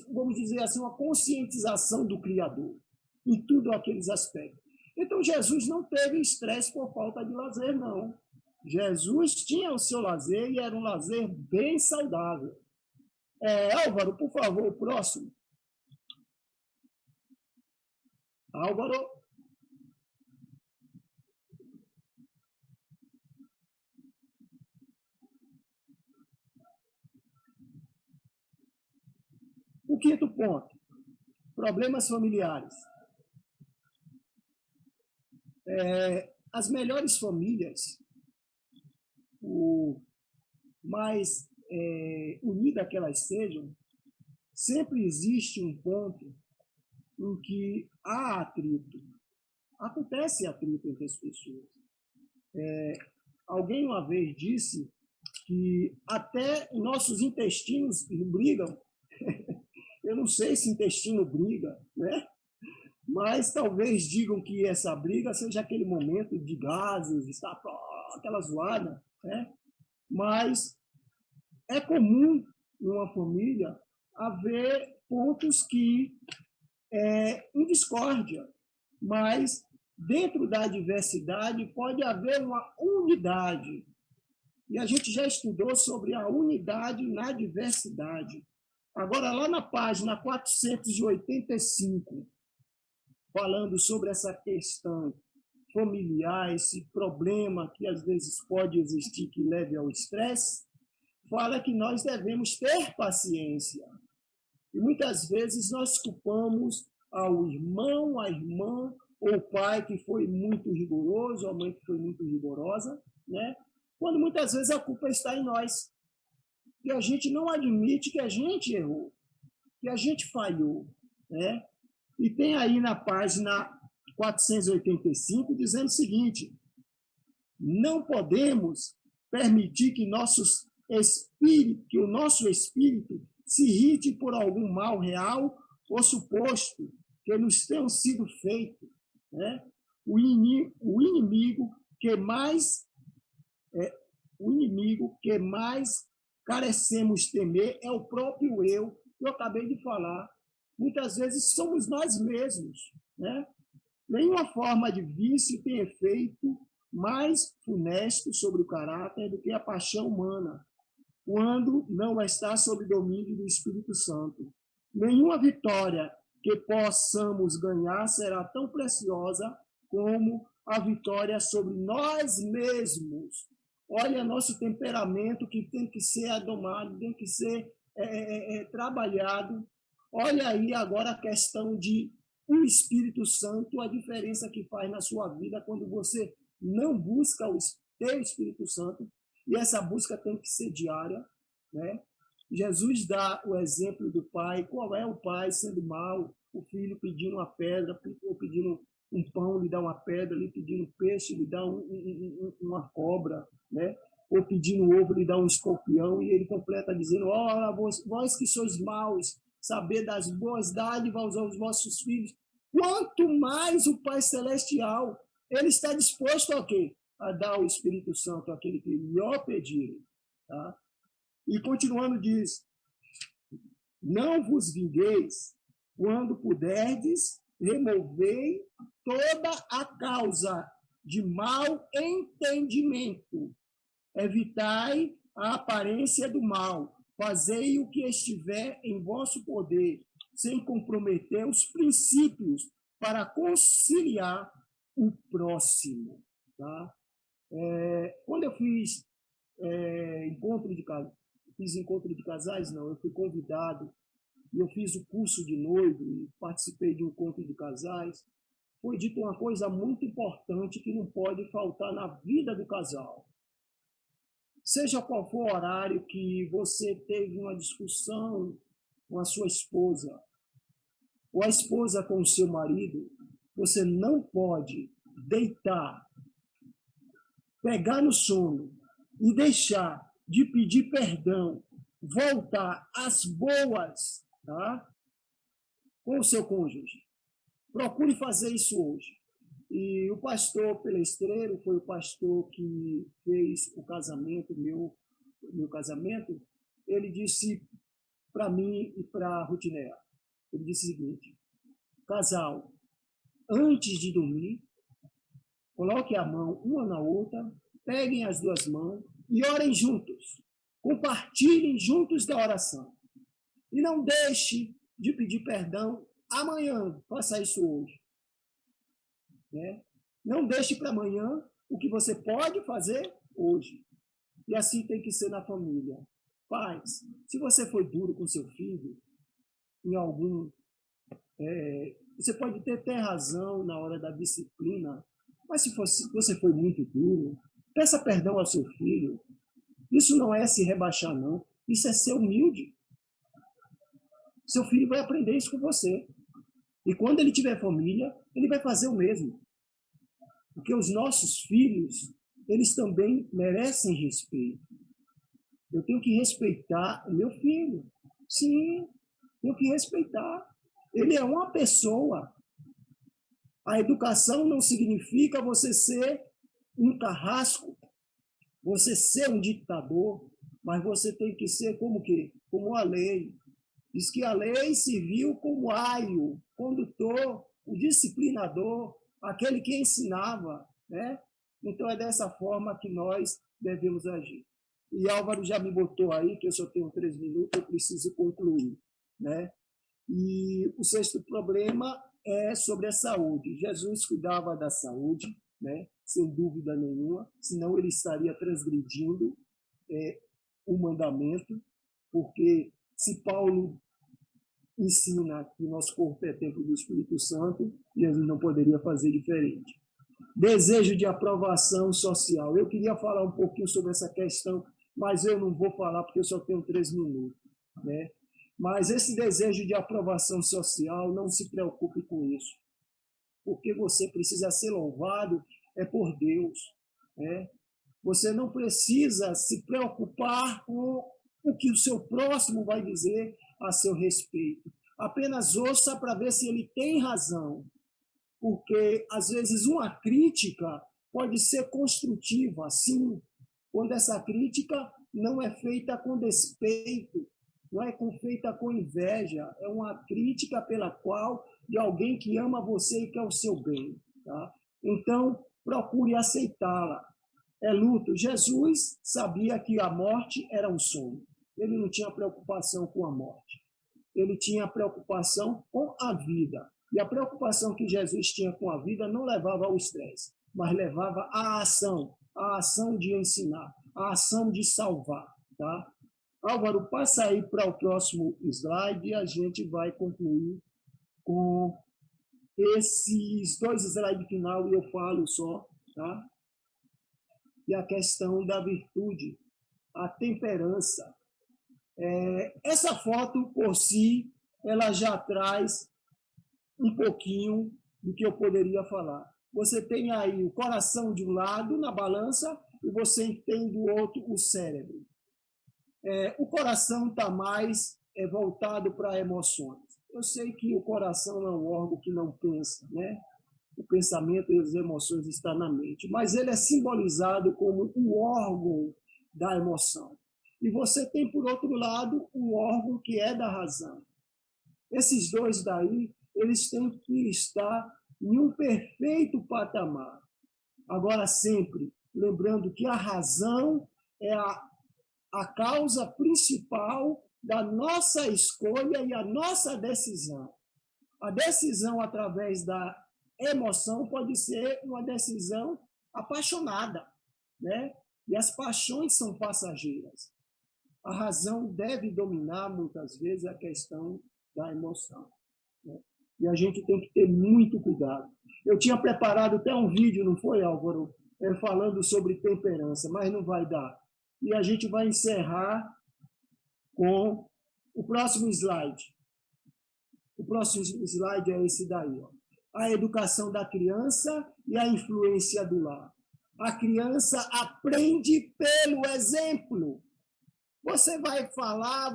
vamos dizer assim, uma conscientização do Criador em tudo aqueles aspectos. Então, Jesus não teve estresse por falta de lazer, não. Jesus tinha o seu lazer e era um lazer bem saudável. Álvaro, por favor, o próximo. Álvaro. O quinto ponto, problemas familiares. As melhores famílias, o mais unidas que elas sejam, sempre existe um ponto em que há atrito. Acontece atrito entre as pessoas. Alguém uma vez disse que até nossos intestinos brigam. Eu não sei se intestino briga, né? Mas talvez digam que essa briga seja aquele momento de gases, está aquela zoada, né? Mas é comum em uma família haver pontos que em discórdia, mas dentro da diversidade pode haver uma unidade. E a gente já estudou sobre a unidade na diversidade. Agora, lá na página 485, falando sobre essa questão familiar, esse problema que às vezes pode existir que leve ao estresse, fala que nós devemos ter paciência. E muitas vezes nós culpamos ao irmão, à irmã, ou o pai que foi muito rigoroso, ou a mãe que foi muito rigorosa, né? Quando muitas vezes a culpa está em nós. E a gente não admite que a gente errou, que a gente falhou, né? E tem aí na página 485 dizendo o seguinte: não podemos permitir que o nosso espírito se irrite por algum mal real ou suposto que nos tenha sido feito, né? O inimigo que mais carecemos temer é o próprio eu, que eu acabei de falar. Muitas vezes somos nós mesmos, né? Nenhuma forma de vício tem efeito mais funesto sobre o caráter do que a paixão humana, quando não está sob domínio do Espírito Santo. Nenhuma vitória que possamos ganhar será tão preciosa como a vitória sobre nós mesmos. Olha, nosso temperamento que tem que ser adomado, tem que ser trabalhado. Olha aí agora a questão de o Espírito Santo, a diferença que faz na sua vida quando você não busca ter o Espírito Santo, e essa busca tem que ser diária, né? Jesus dá o exemplo do pai. Qual é o pai sendo mau? O filho pedindo uma pedra, ou pedindo um pão, lhe dá uma pedra, lhe pedindo peixe, lhe dá uma cobra, né? Ou pedindo ovo, lhe dá um escorpião, e ele completa dizendo: ora, vós que sois maus, saber das boas dádivas aos vossos filhos, quanto mais o Pai Celestial, ele está disposto a quê? A dar o Espírito Santo àquele que lhe pedirem. Tá? E continuando diz: não vos vingueis, quando puderdes, removei toda a causa de mau entendimento. Evitai a aparência do mal. Fazei o que estiver em vosso poder, sem comprometer os princípios, para conciliar o próximo. Tá? Quando eu fiz encontro de casais, não, eu fui convidado e eu fiz o curso de noivo e participei de um encontro de casais. Foi dito uma coisa muito importante que não pode faltar na vida do casal. Seja qual for o horário que você teve uma discussão com a sua esposa, ou a esposa com o seu marido, você não pode deitar, pegar no sono e deixar de pedir perdão, voltar às boas, tá? Com o seu cônjuge. Procure fazer isso hoje. E o pastor Pelestreiro foi o pastor que fez o casamento, meu casamento. Ele disse para mim e para a Rutineia, ele disse o seguinte: casal, antes de dormir, coloque a mão uma na outra, peguem as duas mãos e orem juntos. Compartilhem juntos da oração. E não deixe de pedir perdão amanhã. Faça isso hoje. Né? Não deixe para amanhã o que você pode fazer hoje. E assim tem que ser na família. Pais, se você foi duro com seu filho, em algum... você pode ter razão na hora da disciplina, mas se você foi muito duro, peça perdão ao seu filho. Isso não é se rebaixar, não. Isso é ser humilde. Seu filho vai aprender isso com você. E quando ele tiver família, ele vai fazer o mesmo. Porque os nossos filhos, eles também merecem respeito. Eu tenho que respeitar o meu filho. Sim, tenho que respeitar. Ele é uma pessoa. A educação não significa você ser um carrasco, você ser um ditador, mas você tem que ser como quê? Como a lei. Diz que a lei serviu como aio, condutor, o disciplinador, aquele que ensinava, né? Então é dessa forma que nós devemos agir. E Álvaro já me botou aí, que eu só tenho 3 minutos, eu preciso concluir, né? E o sexto problema é sobre a saúde. Jesus cuidava da saúde, né? Sem dúvida nenhuma, senão ele estaria transgredindo o mandamento, porque se Paulo ensina que o nosso corpo é templo do Espírito Santo, Jesus não poderia fazer diferente. Desejo de aprovação social. Eu queria falar um pouquinho sobre essa questão, mas eu não vou falar porque eu só tenho 3 minutos, né? Mas esse desejo de aprovação social, não se preocupe com isso, porque você precisa ser louvado por Deus, né? Você não precisa se preocupar com o que o seu próximo vai dizer a seu respeito. Apenas ouça para ver se ele tem razão, porque às vezes uma crítica pode ser construtiva, sim, quando essa crítica não é feita com despeito, não é feita com inveja, é uma crítica pela qual de alguém que ama você e quer o seu bem, tá? Então, procure aceitá-la. É luto. Jesus sabia que a morte era um sonho. Ele não tinha preocupação com a morte. Ele tinha preocupação com a vida. E a preocupação que Jesus tinha com a vida não levava ao estresse, mas levava à ação de ensinar, a ação de salvar. Tá? Álvaro, passa aí para o próximo slide e a gente vai concluir com esses 2 slides final e eu falo só. Tá? E a questão da virtude, a temperança. Essa foto, por si, ela já traz um pouquinho do que eu poderia falar. Você tem aí o coração de um lado na balança e você tem do outro o cérebro. O coração está mais voltado para emoções. Eu sei que o coração é um órgão que não pensa, né? O pensamento e as emoções estão na mente, mas ele é simbolizado como o órgão da emoção. E você tem, por outro lado, o órgão que é da razão. Esses dois daí, eles têm que estar em um perfeito patamar. Agora, sempre lembrando que a razão é a causa principal da nossa escolha e a nossa decisão. A decisão através da emoção pode ser uma decisão apaixonada, né? E as paixões são passageiras. A razão deve dominar, muitas vezes, a questão da emoção, né? E a gente tem que ter muito cuidado. Eu tinha preparado até um vídeo, não foi, Álvaro? Falando sobre temperança, mas não vai dar. E a gente vai encerrar com o próximo slide. O próximo slide é esse daí, ó. A educação da criança e a influência do lar. A criança aprende pelo exemplo. Você vai falar,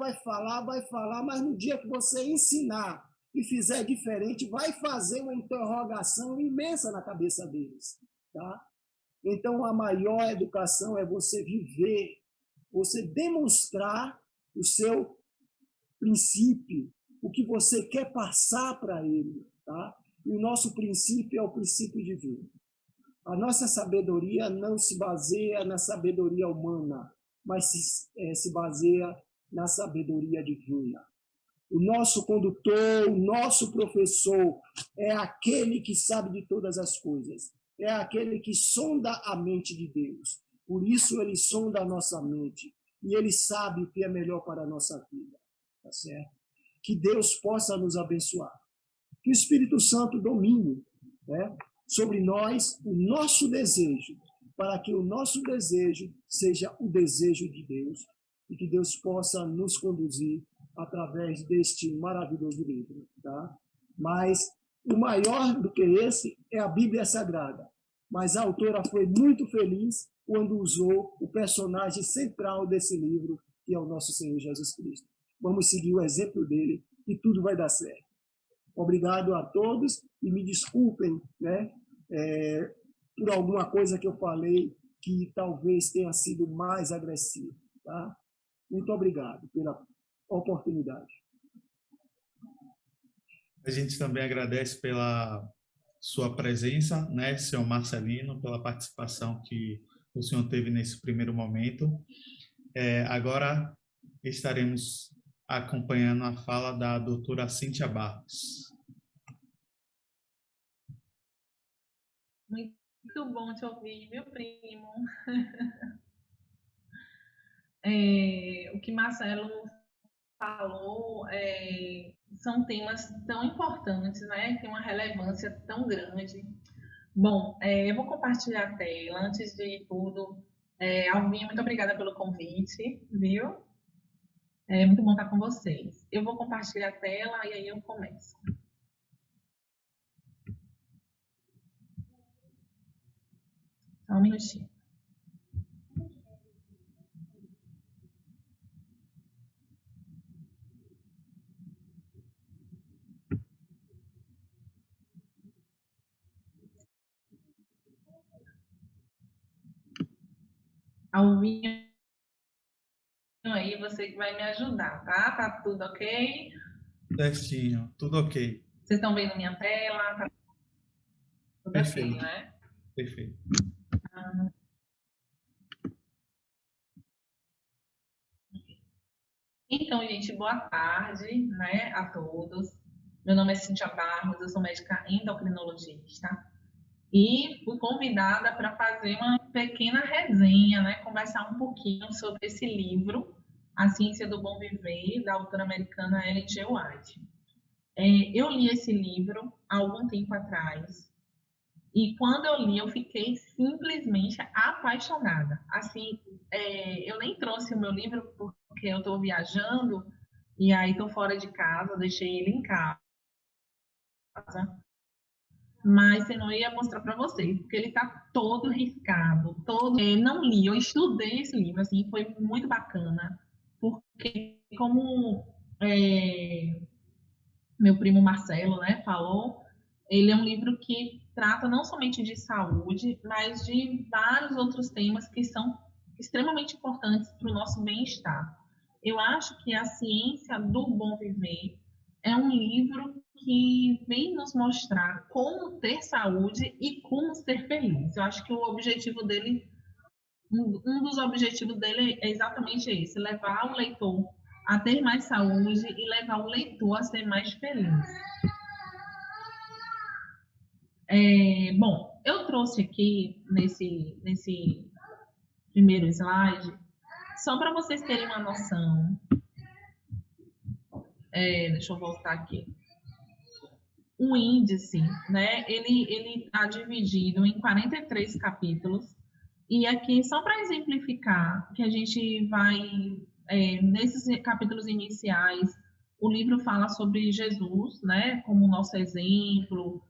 mas no dia que você ensinar e fizer diferente, vai fazer uma interrogação imensa na cabeça deles. Tá? Então, a maior educação é você viver, você demonstrar o seu princípio, o que você quer passar para ele. Tá? E o nosso princípio é o princípio divino. A nossa sabedoria não se baseia na sabedoria humana, mas se baseia na sabedoria divina. O nosso condutor, o nosso professor é aquele que sabe de todas as coisas. É aquele que sonda a mente de Deus. Por isso ele sonda a nossa mente. E ele sabe o que é melhor para a nossa vida. Tá certo? Que Deus possa nos abençoar. Que o Espírito Santo domine, né, sobre nós o nosso desejo, para que o nosso desejo seja o desejo de Deus e que Deus possa nos conduzir através deste maravilhoso livro. Tá? Mas o maior do que esse é a Bíblia Sagrada. Mas a autora foi muito feliz quando usou o personagem central desse livro, que é o nosso Senhor Jesus Cristo. Vamos seguir o exemplo dele e tudo vai dar certo. Obrigado a todos e me desculpem, né, por alguma coisa que eu falei que talvez tenha sido mais agressivo. Tá? Muito obrigado pela oportunidade. A gente também agradece pela sua presença, né, senhor Marcelino, pela participação que o senhor teve nesse primeiro momento. Agora estaremos acompanhando a fala da doutora Cíntia Barros. Muito bom te ouvir, meu primo. O que Marcelo falou são temas tão importantes, né? Tem uma relevância tão grande. Bom, eu vou compartilhar a tela. Antes de tudo, Alvinho, muito obrigada pelo convite, viu? É muito bom estar com vocês. Eu vou compartilhar a tela e aí eu começo. Só um minutinho. Alvinho, aí você vai me ajudar, tá? Tá tudo ok? Certinho, tudo ok. Vocês estão vendo minha tela? Tá tudo Perfeito. ok, né? Perfeito. Então, gente, boa tarde, né, a todos. Meu nome é Cíntia Barros, eu sou médica endocrinologista e fui convidada para fazer uma pequena resenha, né, conversar um pouquinho sobre esse livro, A Ciência do Bom Viver, da autora americana Ellen G. White. Eu li esse livro há algum tempo atrás e quando eu li eu fiquei simplesmente apaixonada. Assim, eu nem trouxe o meu livro porque eu estou viajando e aí estou fora de casa, deixei ele em casa. Mas eu não ia mostrar para vocês, porque ele está todo riscado, todo. Não li, eu estudei esse livro, assim, foi muito bacana, porque como meu primo Marcelo, né, falou, ele é um livro que trata não somente de saúde, mas de vários outros temas que são extremamente importantes para o nosso bem-estar. Eu acho que A Ciência do Bom Viver é um livro que vem nos mostrar como ter saúde e como ser feliz. Eu acho que o objetivo dele, um dos objetivos dele é exatamente esse, levar o leitor a ter mais saúde e levar o leitor a ser mais feliz. Bom, eu trouxe aqui nesse primeiro slide, só para vocês terem uma noção. Deixa eu voltar aqui. O índice, né, ele está dividido em 43 capítulos. E aqui, só para exemplificar, que a gente vai, nesses capítulos iniciais, o livro fala sobre Jesus, né, como nosso exemplo,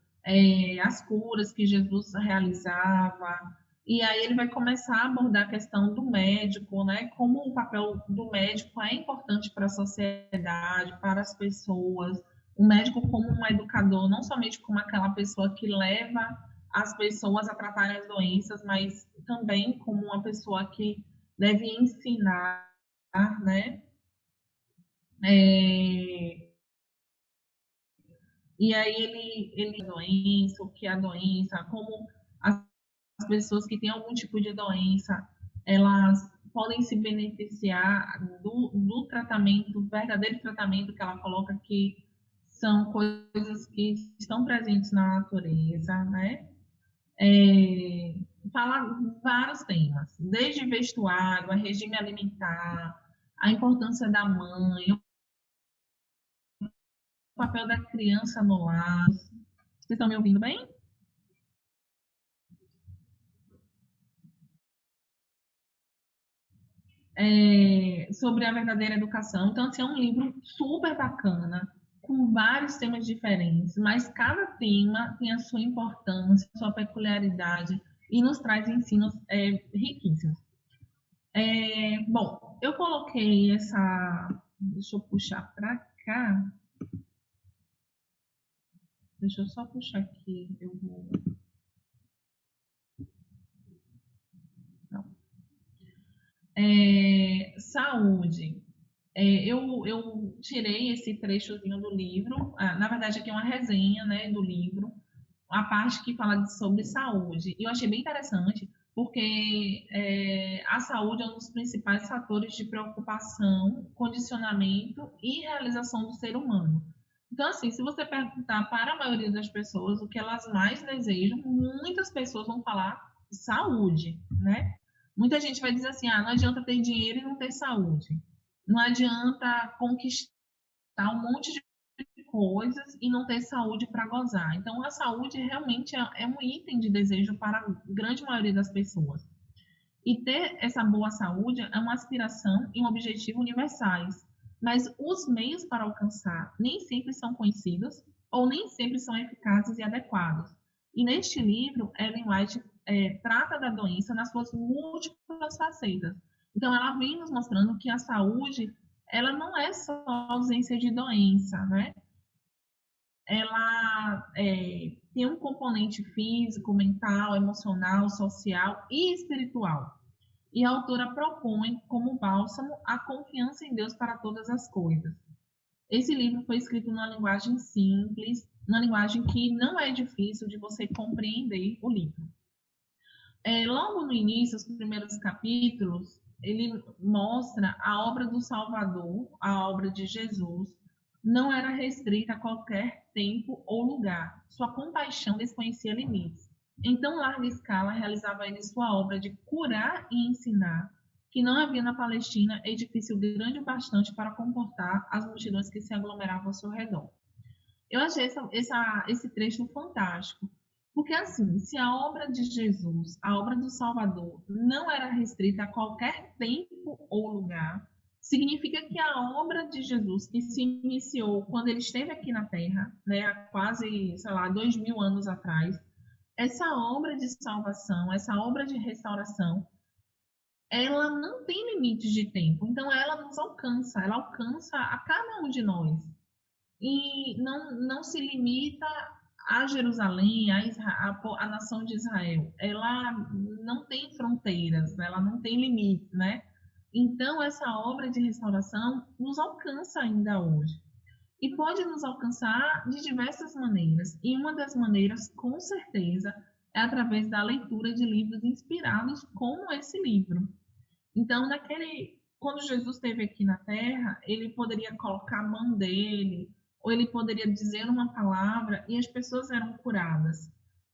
as curas que Jesus realizava, e aí ele vai começar a abordar a questão do médico, né, como o papel do médico é importante para a sociedade, para as pessoas, o médico como um educador, não somente como aquela pessoa que leva as pessoas a tratarem as doenças, mas também como uma pessoa que deve ensinar, né? E aí ele doença, o que é a doença, como as pessoas que têm algum tipo de doença, elas podem se beneficiar do tratamento, do verdadeiro tratamento que ela coloca, que são coisas que estão presentes na natureza, né? Fala vários temas, desde vestuário, a regime alimentar, a importância da mãe, o papel da criança no lar. Vocês estão me ouvindo bem? Sobre a verdadeira educação. Então, assim, é um livro super bacana, com vários temas diferentes, mas cada tema tem a sua importância, a sua peculiaridade e nos traz ensinos riquíssimos. Bom, eu coloquei essa. Deixa eu puxar para cá. Deixa eu só puxar aqui. Eu vou. Não. Saúde. Eu tirei esse trechozinho do livro. Na verdade, aqui é uma resenha, né, do livro. A parte que fala sobre saúde. E eu achei bem interessante, porque a saúde é um dos principais fatores de preocupação, condicionamento e realização do ser humano. Então, assim, se você perguntar para a maioria das pessoas o que elas mais desejam, muitas pessoas vão falar saúde, né? Muita gente vai dizer assim, não adianta ter dinheiro e não ter saúde. Não adianta conquistar um monte de coisas e não ter saúde para gozar. Então, a saúde realmente é um item de desejo para a grande maioria das pessoas. E ter essa boa saúde é uma aspiração e um objetivo universais. Mas os meios para alcançar nem sempre são conhecidos ou nem sempre são eficazes e adequados. E neste livro, Ellen White trata da doença nas suas múltiplas facetas. Então, ela vem nos mostrando que a saúde, ela não é só ausência de doença, né? Ela tem um componente físico, mental, emocional, social e espiritual. E a autora propõe como bálsamo a confiança em Deus para todas as coisas. Esse livro foi escrito numa linguagem simples, numa linguagem que não é difícil de você compreender o livro. Logo no início, os primeiros capítulos, ele mostra a obra do Salvador, a obra de Jesus, não era restrita a qualquer tempo ou lugar. Sua compaixão desconhecia limites. Em tão larga escala, realizava ele sua obra de curar e ensinar, que não havia na Palestina edifício grande o bastante para comportar as multidões que se aglomeravam ao seu redor. Eu achei esse trecho fantástico, porque assim, se a obra de Jesus, a obra do Salvador, não era restrita a qualquer tempo ou lugar, significa que a obra de Jesus, que se iniciou quando ele esteve aqui na Terra, né, há quase, 2000 anos atrás, essa obra de salvação, essa obra de restauração, ela não tem limites de tempo. Então, ela nos alcança, ela alcança a cada um de nós. E não se limita a Jerusalém, a nação de Israel. Ela não tem fronteiras, ela não tem limite, né? Então, essa obra de restauração nos alcança ainda hoje. E pode nos alcançar de diversas maneiras. E uma das maneiras, com certeza, é através da leitura de livros inspirados como esse livro. Então, quando Jesus esteve aqui na Terra, ele poderia colocar a mão dele, ou ele poderia dizer uma palavra e as pessoas eram curadas.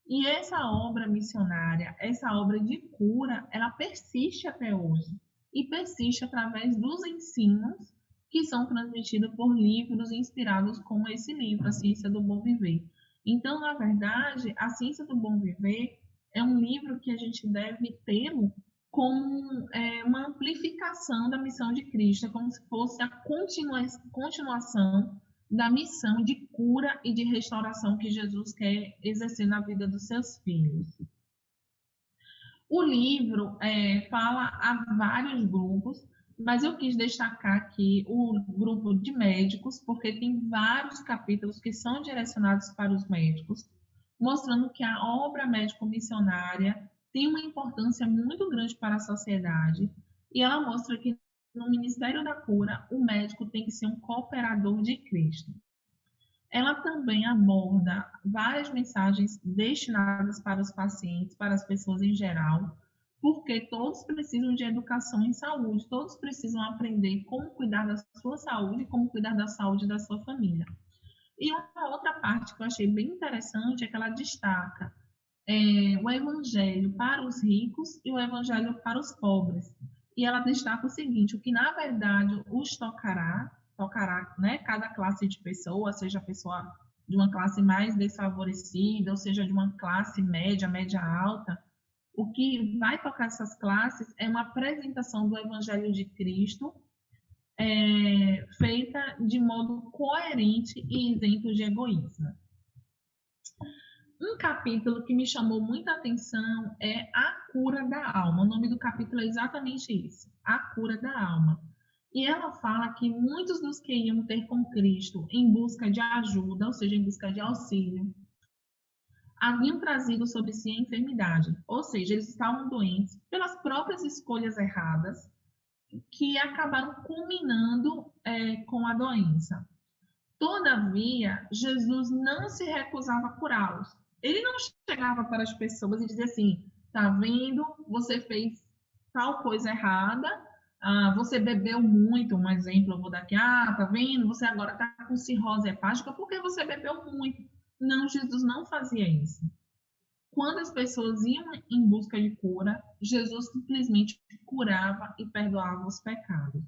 E essa obra missionária, essa obra de cura, ela persiste até hoje. E persiste através dos ensinos que são transmitidos por livros inspirados como esse livro, A Ciência do Bom Viver. Então, na verdade, A Ciência do Bom Viver é um livro que a gente deve tê-lo como uma amplificação da missão de Cristo, como se fosse a continuação da missão de cura e de restauração que Jesus quer exercer na vida dos seus filhos. O livro fala a vários grupos, mas eu quis destacar aqui o grupo de médicos, porque tem vários capítulos que são direcionados para os médicos, mostrando que a obra médico-missionária tem uma importância muito grande para a sociedade, e ela mostra que no Ministério da Cura, o médico tem que ser um cooperador de Cristo. Ela também aborda várias mensagens destinadas para os pacientes, para as pessoas em geral, porque todos precisam de educação em saúde, todos precisam aprender como cuidar da sua saúde e como cuidar da saúde da sua família. E uma outra parte que eu achei bem interessante é que ela destaca o evangelho para os ricos e o evangelho para os pobres. E ela destaca o seguinte, o que na verdade os tocará, né, cada classe de pessoa, seja a pessoa de uma classe mais desfavorecida, ou seja, de uma classe média, média alta, o que vai tocar essas classes é uma apresentação do evangelho de Cristo feita de modo coerente e isento de egoísmo. Um capítulo que me chamou muita atenção é A Cura da Alma. O nome do capítulo é exatamente isso, A Cura da Alma. E ela fala que muitos dos que iam ter com Cristo em busca de ajuda, ou seja, em busca de auxílio, haviam trazido sobre si a enfermidade. Ou seja, eles estavam doentes pelas próprias escolhas erradas que acabaram culminando com a doença. Todavia, Jesus não se recusava a curá-los. Ele não chegava para as pessoas e dizia assim, tá vendo, você fez tal coisa errada, você bebeu muito, um exemplo eu vou dar aqui, tá vendo, você agora está com cirrose hepática porque você bebeu muito. Não, Jesus não fazia isso. Quando as pessoas iam em busca de cura, Jesus simplesmente curava e perdoava os pecados.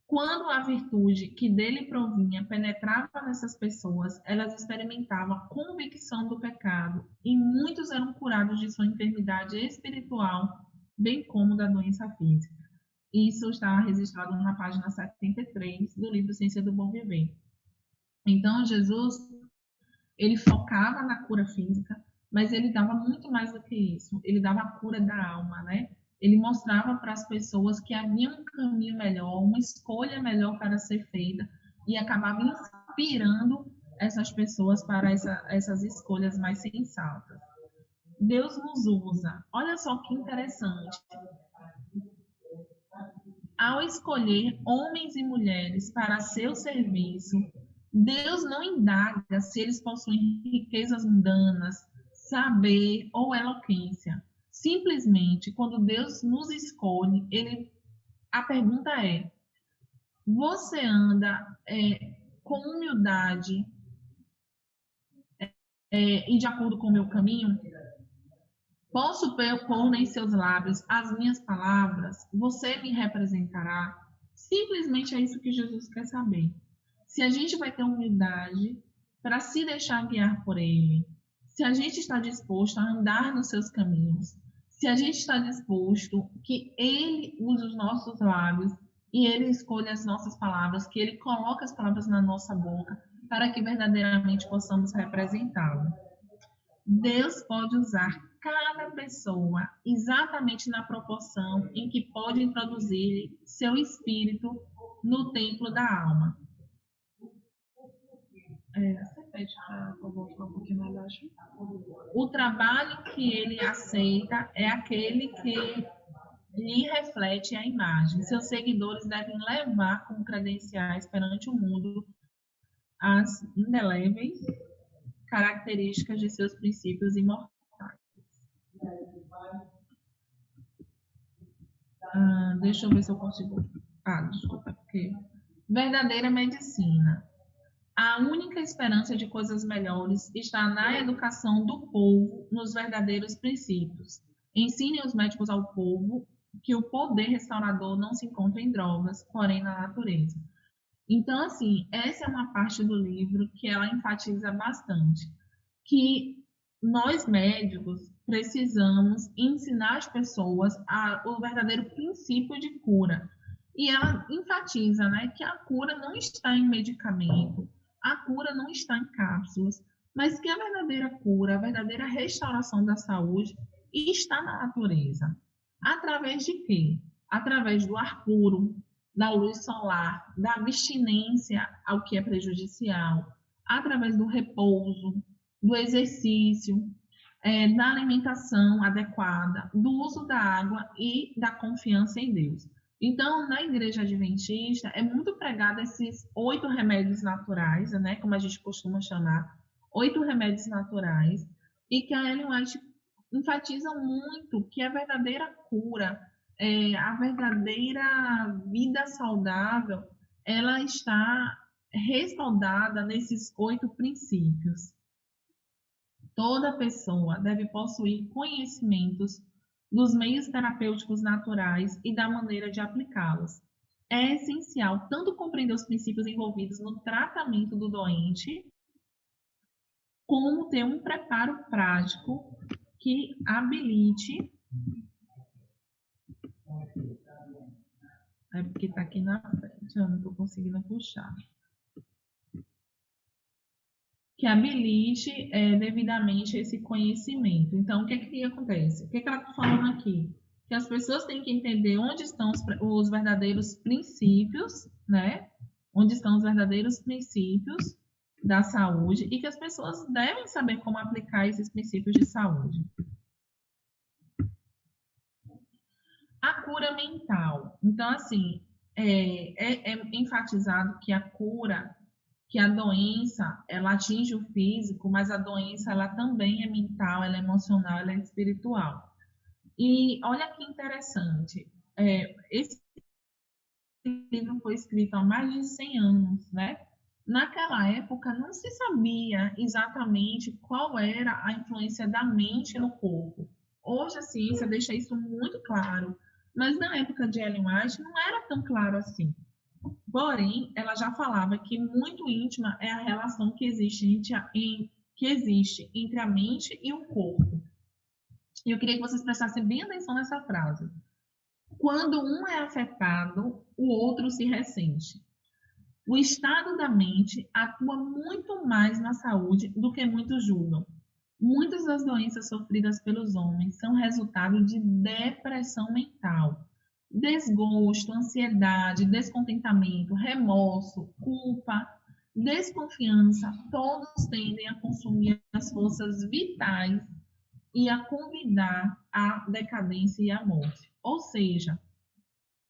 Quando a virtude que dele provinha penetrava nessas pessoas, elas experimentavam a convicção do pecado e muitos eram curados de sua enfermidade espiritual, bem como da doença física. Isso está registrado na página 73 do livro Ciência do Bom Viver. Então, Jesus, ele focava na cura física, mas ele dava muito mais do que isso. Ele dava a cura da alma, né? Ele mostrava para as pessoas que havia um caminho melhor, uma escolha melhor para ser feita e acabava inspirando essas pessoas para essas escolhas mais sensatas. Deus nos usa. Olha só que interessante. Ao escolher homens e mulheres para seu serviço, Deus não indaga se eles possuem riquezas mundanas, saber ou eloquência. Simplesmente, quando Deus nos escolhe, a pergunta é: você anda com humildade e de acordo com o meu caminho? Posso pôr em seus lábios as minhas palavras? Você me representará? Simplesmente é isso que Jesus quer saber. Se a gente vai ter humildade para se deixar guiar por Ele, se a gente está disposto a andar nos seus caminhos, se a gente está disposto que Ele use os nossos lábios e Ele escolha as nossas palavras, que Ele coloque as palavras na nossa boca para que verdadeiramente possamos representá-lo. Deus pode usar cada pessoa exatamente na proporção em que pode introduzir seu espírito no templo da alma. Você pede para eu vou ficar um pouquinho mais baixo. O trabalho que ele aceita é aquele que lhe reflete a imagem. Seus seguidores devem levar como credenciais perante o mundo as indeléveis características de seus princípios imortais. Deixa eu ver se eu consigo. Desculpa, porque verdadeira medicina. A única esperança de coisas melhores está na educação do povo nos verdadeiros princípios. Ensinem os médicos ao povo que o poder restaurador não se encontra em drogas, porém na natureza. Então, assim, essa é uma parte do livro que ela enfatiza bastante, que nós médicos precisamos ensinar as pessoas o verdadeiro princípio de cura. E ela enfatiza, né, que a cura não está em medicamento, a cura não está em cápsulas, mas que a verdadeira cura, a verdadeira restauração da saúde está na natureza. Através de quê? Através do ar puro, da luz solar, da abstinência ao que é prejudicial, através do repouso, do exercício, da alimentação adequada, do uso da água e da confiança em Deus. Então, na Igreja Adventista, é muito pregado esses 8 remédios naturais, né, como a gente costuma chamar, 8 remédios naturais, e que a Ellen White enfatiza muito que a verdadeira cura, a verdadeira vida saudável, ela está respaldada nesses 8 princípios. Toda pessoa deve possuir conhecimentos dos meios terapêuticos naturais e da maneira de aplicá-los. É essencial tanto compreender os princípios envolvidos no tratamento do doente, como ter um preparo prático que habilite. É porque está aqui na frente, eu não estou conseguindo puxar. Que habilite devidamente esse conhecimento. Então, o que é que acontece? O que ela está falando aqui? Que as pessoas têm que entender onde estão os verdadeiros princípios, né? Onde estão os verdadeiros princípios da saúde e que as pessoas devem saber como aplicar esses princípios de saúde. A cura mental. Então, assim, é enfatizado que a cura, que a doença, ela atinge o físico, mas a doença, ela também é mental, ela é emocional, ela é espiritual. E olha que interessante, esse livro foi escrito há mais de 100 anos, né? Naquela época não se sabia exatamente qual era a influência da mente no corpo. Hoje a ciência deixa isso muito claro, mas na época de Ellen White não era tão claro assim. Porém, ela já falava que muito íntima é a relação que existe entre a mente e o corpo. E eu queria que vocês prestassem bem atenção nessa frase. Quando um é afetado, o outro se ressente. O estado da mente atua muito mais na saúde do que muitos julgam. Muitas das doenças sofridas pelos homens são resultado de depressão mental. Desgosto, ansiedade, descontentamento, remorso, culpa, desconfiança, todos tendem a consumir as forças vitais e a convidar à decadência e à morte. Ou seja,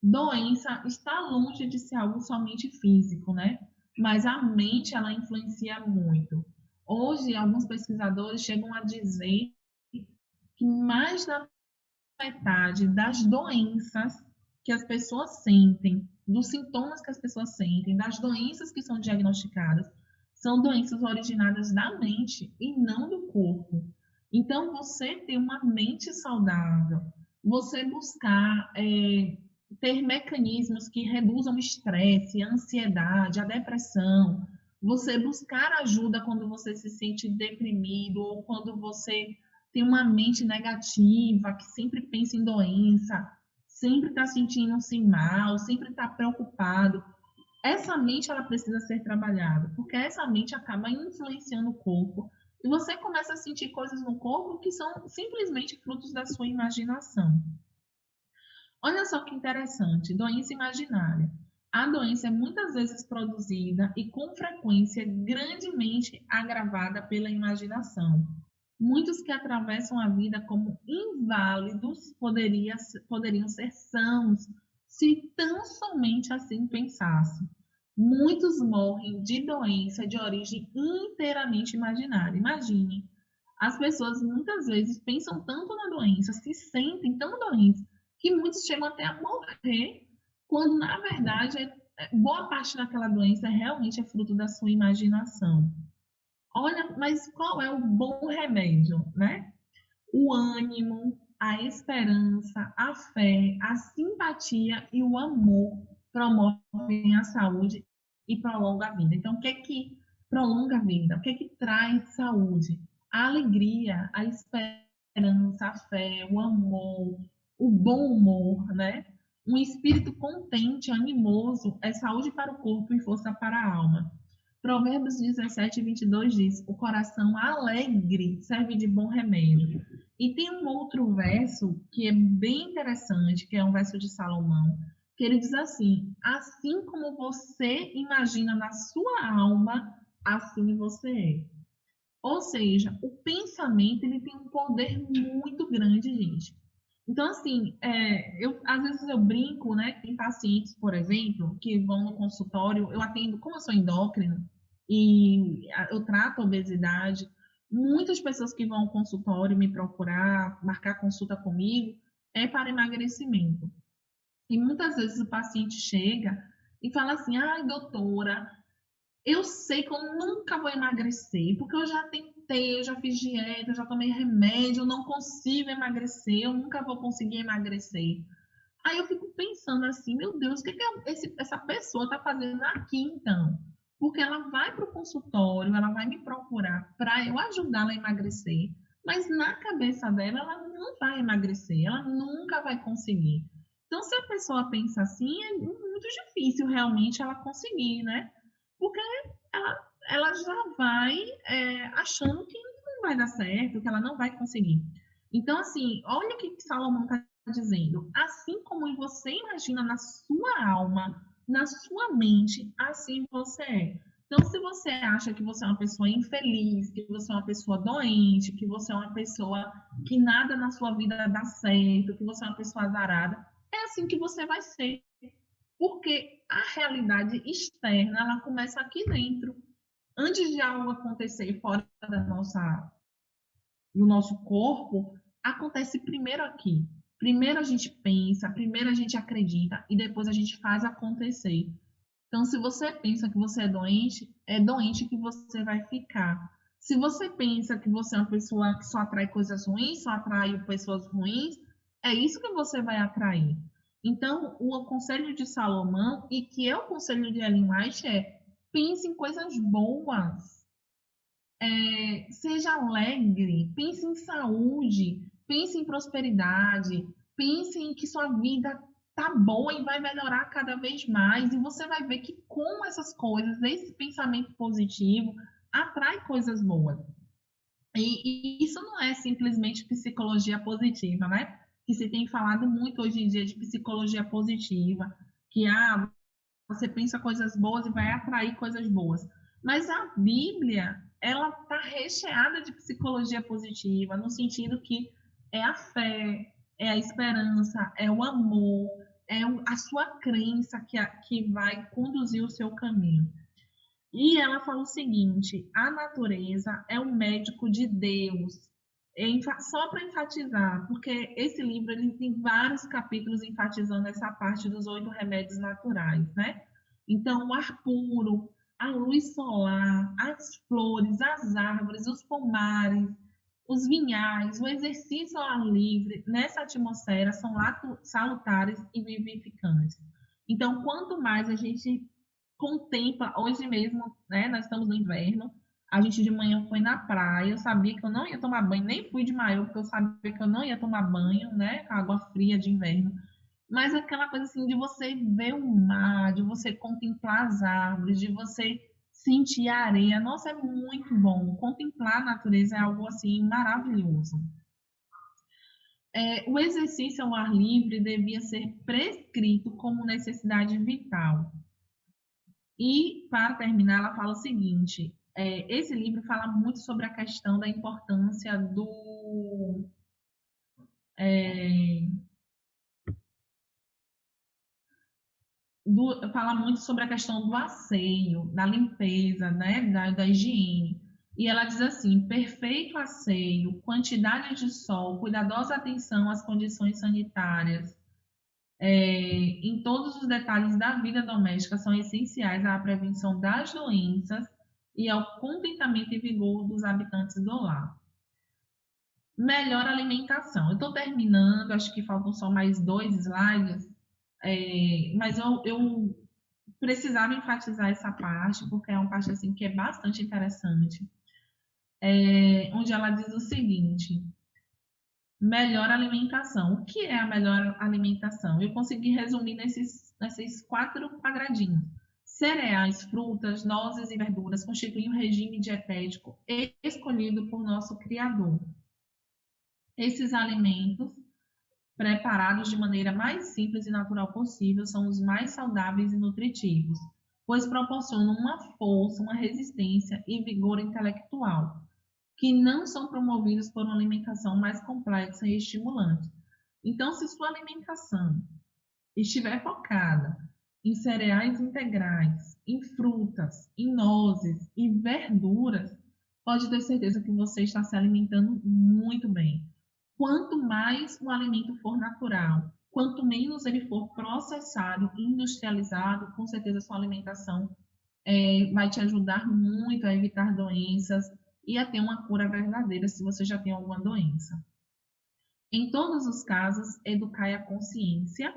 doença está longe de ser algo somente físico, né? Mas a mente, ela influencia muito. Hoje, alguns pesquisadores chegam a dizer que mais da metade das doenças que as pessoas sentem, dos sintomas que as pessoas sentem, das doenças que são diagnosticadas, são doenças originadas da mente e não do corpo. Então, você ter uma mente saudável, você buscar ter mecanismos que reduzam o estresse, a ansiedade, a depressão, você buscar ajuda quando você se sente deprimido ou quando você tem uma mente negativa, que sempre pensa em doença, sempre está sentindo-se mal, sempre está preocupado. Essa mente ela precisa ser trabalhada, porque essa mente acaba influenciando o corpo e você começa a sentir coisas no corpo que são simplesmente frutos da sua imaginação. Olha só que interessante, doença imaginária. A doença é muitas vezes produzida e com frequência grandemente agravada pela imaginação. Muitos que atravessam a vida como inválidos poderiam ser sãos se tão somente assim pensassem. Muitos morrem de doença de origem inteiramente imaginária. Imagine, as pessoas muitas vezes pensam tanto na doença, se sentem tão doentes, que muitos chegam até a morrer, quando na verdade boa parte daquela doença realmente é fruto da sua imaginação. Olha, mas qual é o bom remédio, né? O ânimo, a esperança, a fé, a simpatia e o amor promovem a saúde e prolongam a vida. Então, o que é que prolonga a vida? O que é que traz saúde? A alegria, a esperança, a fé, o amor, o bom humor, né? Um espírito contente, animoso, é saúde para o corpo e força para a alma. Provérbios 17:22 diz: o coração alegre serve de bom remédio. E tem um outro verso que é bem interessante, que é um verso de Salomão, que ele diz assim: assim como você imagina na sua alma, assim você é. Ou seja, o pensamento ele tem um poder muito grande, gente. Então, assim, às vezes eu brinco, né? Tem pacientes, por exemplo, que vão no consultório, eu atendo, como eu sou endócrino, e eu trato a obesidade, muitas pessoas que vão ao consultório me procurar, marcar consulta comigo, é para emagrecimento. E muitas vezes o paciente chega e fala assim: ai, doutora, eu sei que eu nunca vou emagrecer, porque eu já tentei, eu já fiz dieta, eu já tomei remédio, eu não consigo emagrecer, eu nunca vou conseguir emagrecer. Aí eu fico pensando assim, meu Deus, o que essa pessoa está fazendo aqui então? Porque ela vai para o consultório, ela vai me procurar para eu ajudá-la a emagrecer, mas na cabeça dela ela não vai emagrecer, ela nunca vai conseguir. Então, se a pessoa pensa assim, é muito difícil realmente ela conseguir, né? Porque ela já vai achando que não vai dar certo, que ela não vai conseguir. Então, assim, olha o que Salomão está dizendo. Assim como você imagina na sua alma, na sua mente, assim você é. Então, se você acha que você é uma pessoa infeliz, que você é uma pessoa doente, que você é uma pessoa que nada na sua vida dá certo, que você é uma pessoa azarada, é assim que você vai ser. Porque a realidade externa, ela começa aqui dentro. Antes de algo acontecer fora do nosso corpo, acontece primeiro aqui. Primeiro a gente pensa, primeiro a gente acredita e depois a gente faz acontecer. Então, se você pensa que você é doente que você vai ficar. Se você pensa que você é uma pessoa que só atrai coisas ruins, só atrai pessoas ruins, é isso que você vai atrair. Então, o conselho de Salomão, e que é o conselho de Ellen White, é: pense em coisas boas, seja alegre, pense em saúde, pense em prosperidade, pense em que sua vida tá boa e vai melhorar cada vez mais. E você vai ver que com essas coisas, esse pensamento positivo atrai coisas boas. E isso não é simplesmente psicologia positiva, né? Que se tem falado muito hoje em dia de psicologia positiva, que você pensa coisas boas e vai atrair coisas boas. Mas a Bíblia, ela está recheada de psicologia positiva, no sentido que é a fé, é a esperança, é o amor, é a sua crença que vai conduzir o seu caminho. E ela fala o seguinte: a natureza é o médico de Deus. Só para enfatizar, porque esse livro ele tem vários capítulos enfatizando essa parte dos 8 remédios naturais, né? Então, o ar puro, a luz solar, as flores, as árvores, os pomares, os vinhais, o exercício ao ar livre, nessa atmosfera, são salutares e vivificantes. Então, quanto mais a gente contempla, hoje mesmo, né, nós estamos no inverno, a gente de manhã foi na praia, eu sabia que eu não ia tomar banho, nem fui de maiô, porque eu sabia que eu não ia tomar banho, né, com água fria de inverno. Mas aquela coisa assim de você ver o mar, de você contemplar as árvores, de você sentir a areia, nossa, é muito bom. Contemplar a natureza é algo assim maravilhoso. O exercício ao ar livre devia ser prescrito como necessidade vital. E, para terminar, ela fala o seguinte: esse livro fala muito sobre a questão da importância fala muito sobre a questão do asseio, da limpeza, né, da higiene. E ela diz assim: perfeito asseio, quantidade de sol, cuidadosa atenção às condições sanitárias, em todos os detalhes da vida doméstica são essenciais à prevenção das doenças e ao contentamento e vigor dos habitantes do lar. Melhor alimentação. Eu estou terminando, acho que faltam só mais 2 slides, mas eu precisava enfatizar essa parte, porque é uma parte assim, que é bastante interessante, onde ela diz o seguinte: melhor alimentação. O que é a melhor alimentação? Eu consegui resumir nesses 4 quadradinhos. Cereais, frutas, nozes e verduras constituem um regime dietético escolhido por nosso Criador. Esses alimentos, preparados de maneira mais simples e natural possível, são os mais saudáveis e nutritivos, pois proporcionam uma força, uma resistência e vigor intelectual, que não são promovidos por uma alimentação mais complexa e estimulante. Então, se sua alimentação estiver focada em cereais integrais, em frutas, em nozes e verduras, pode ter certeza que você está se alimentando muito bem. Quanto mais o alimento for natural, quanto menos ele for processado, industrializado, com certeza sua alimentação vai te ajudar muito a evitar doenças e a ter uma cura verdadeira se você já tem alguma doença. Em todos os casos, educai a consciência,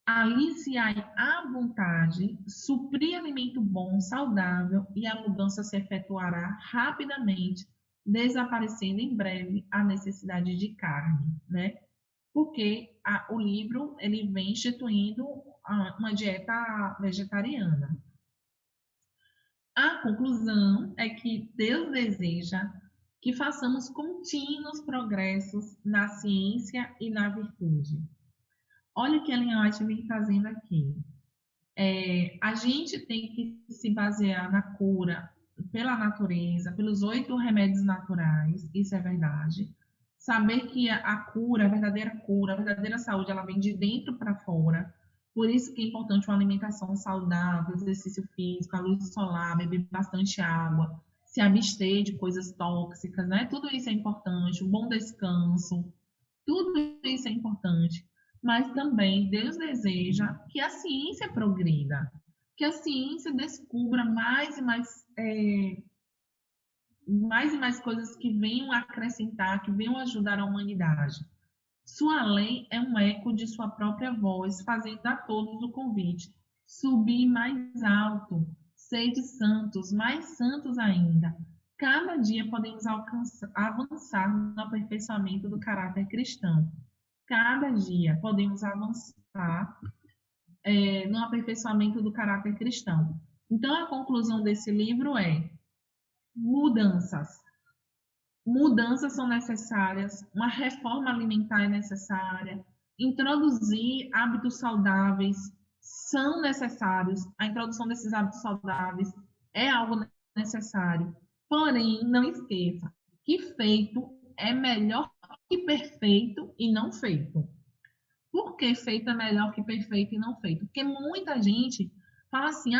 aliciai à vontade, suprir alimento bom, saudável e a mudança se efetuará rapidamente, desaparecendo em breve a necessidade de carne, né? Porque o livro ele vem instituindo uma dieta vegetariana. A conclusão é que Deus deseja que façamos contínuos progressos na ciência e na virtude. Olha o que a Ellen White vem fazendo aqui. A gente tem que se basear na cura pela natureza, pelos 8 remédios naturais, isso é verdade. Saber que a cura, a verdadeira saúde, ela vem de dentro para fora. Por isso que é importante uma alimentação saudável, exercício físico, a luz solar, beber bastante água, se abster de coisas tóxicas, né? Tudo isso é importante, um bom descanso, tudo isso é importante. Mas também Deus deseja que a ciência progrida, que a ciência descubra mais e mais coisas que venham acrescentar, que venham ajudar a humanidade. Sua lei é um eco de sua própria voz, fazendo a todos o convite: subir mais alto, sede santos, mais santos ainda. Cada dia podemos avançar no aperfeiçoamento do caráter cristão. Cada dia podemos avançar no aperfeiçoamento do caráter cristão. Então, a conclusão desse livro é: mudanças. Mudanças são necessárias, uma reforma alimentar é necessária, introduzir hábitos saudáveis são necessários, a introdução desses hábitos saudáveis é algo necessário. Porém, não esqueça que feito é melhor que perfeito e não feito. Por que feito é melhor que perfeito e não feito? Porque muita gente fala assim: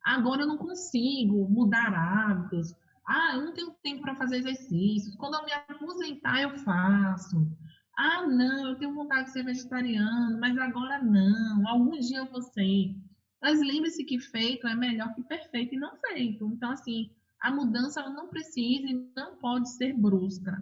agora eu não consigo mudar hábitos, Ah, eu não tenho tempo para fazer exercícios. Quando eu me aposentar, eu faço. Ah, não, eu tenho vontade de ser vegetariano, mas agora não. Algum dia eu vou ser. Mas lembre-se que feito é melhor que perfeito e não feito. Então, assim, a mudança ela não precisa e não pode ser brusca.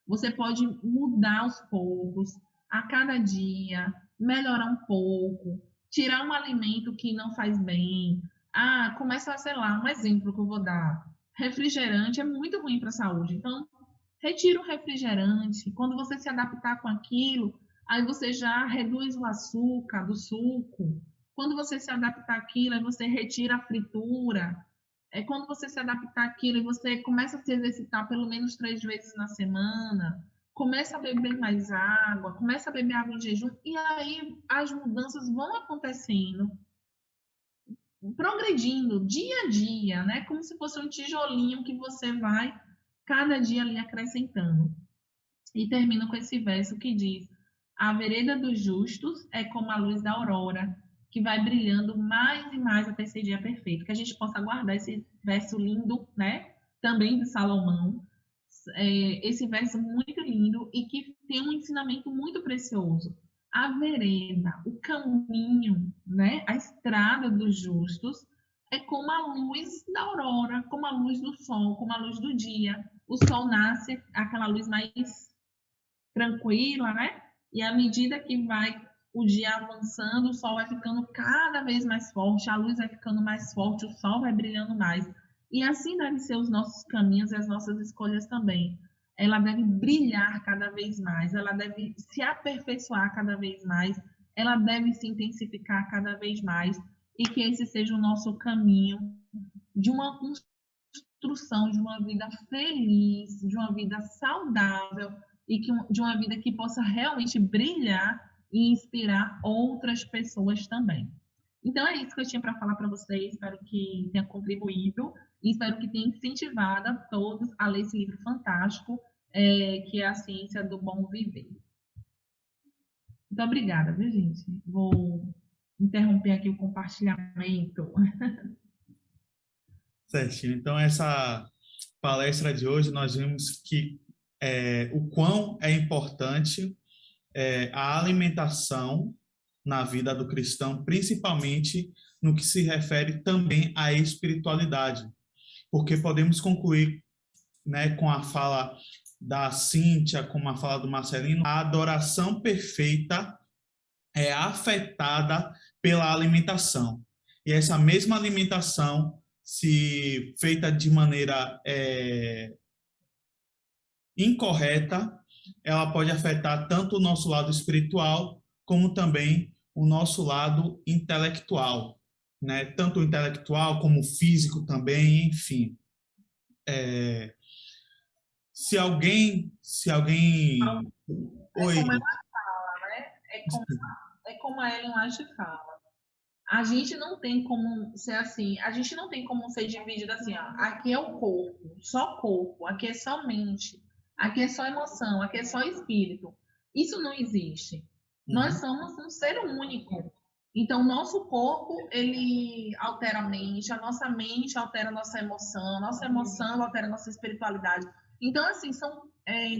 Você pode mudar aos poucos, a cada dia, melhorar um pouco, tirar um alimento que não faz bem. Ah, começa, sei lá, um exemplo que eu vou dar. Refrigerante é muito ruim para a saúde. Então, retira o refrigerante. Quando você se adaptar com aquilo, aí você já reduz o açúcar do suco. Quando você se adaptar àquilo, aí você retira a fritura. É quando você se adaptar àquilo e você começa a se exercitar pelo menos 3 vezes na semana, começa a beber mais água, começa a beber água em jejum, e aí as mudanças vão acontecendo, progredindo dia a dia, né? Como se fosse um tijolinho que você vai cada dia ali acrescentando. E termino com esse verso que diz: a vereda dos justos é como a luz da aurora, que vai brilhando mais e mais até esse dia perfeito. Que a gente possa guardar esse verso lindo, né? Também de Salomão, esse verso muito lindo e que tem um ensinamento muito precioso. A vereda, o caminho, né? A estrada dos justos é como a luz da aurora, como a luz do sol, como a luz do dia. O sol nasce, aquela luz mais tranquila, né? E à medida que vai o dia avançando, o sol vai ficando cada vez mais forte, a luz vai ficando mais forte, o sol vai brilhando mais. E assim devem ser os nossos caminhos e as nossas escolhas também. Ela deve brilhar cada vez mais, ela deve se aperfeiçoar cada vez mais, ela deve se intensificar cada vez mais, e que esse seja o nosso caminho de uma construção de uma vida feliz, de uma vida saudável e de uma vida que possa realmente brilhar e inspirar outras pessoas também. Então é isso que eu tinha para falar para vocês. Espero que tenha contribuído e espero que tenha incentivado a todos a ler esse livro fantástico, que é A Ciência do Bom Viver. Muito obrigada, viu, gente? Vou interromper aqui o compartilhamento. Certinho. Então, essa palestra de hoje, nós vimos que o quão é importante a alimentação na vida do cristão, principalmente no que se refere também à espiritualidade, porque podemos concluir, né, com a fala da Cíntia, com a fala do Marcelino, a adoração perfeita é afetada pela alimentação. E essa mesma alimentação, se feita de maneira incorreta, ela pode afetar tanto o nosso lado espiritual, como também o nosso lado intelectual, né? Tanto o intelectual como o físico também, enfim. É, se alguém, É oi, como ela fala, né? É como a Ellen White fala. A gente não tem como ser assim, a gente não tem como ser dividido assim, ó. Aqui é o corpo, aqui é só mente, aqui é só emoção, aqui é só espírito. Isso não existe. Nós uhum, somos um ser único. Então, o nosso corpo, ele altera a nossa mente altera a nossa emoção altera a nossa espiritualidade. Então, assim, são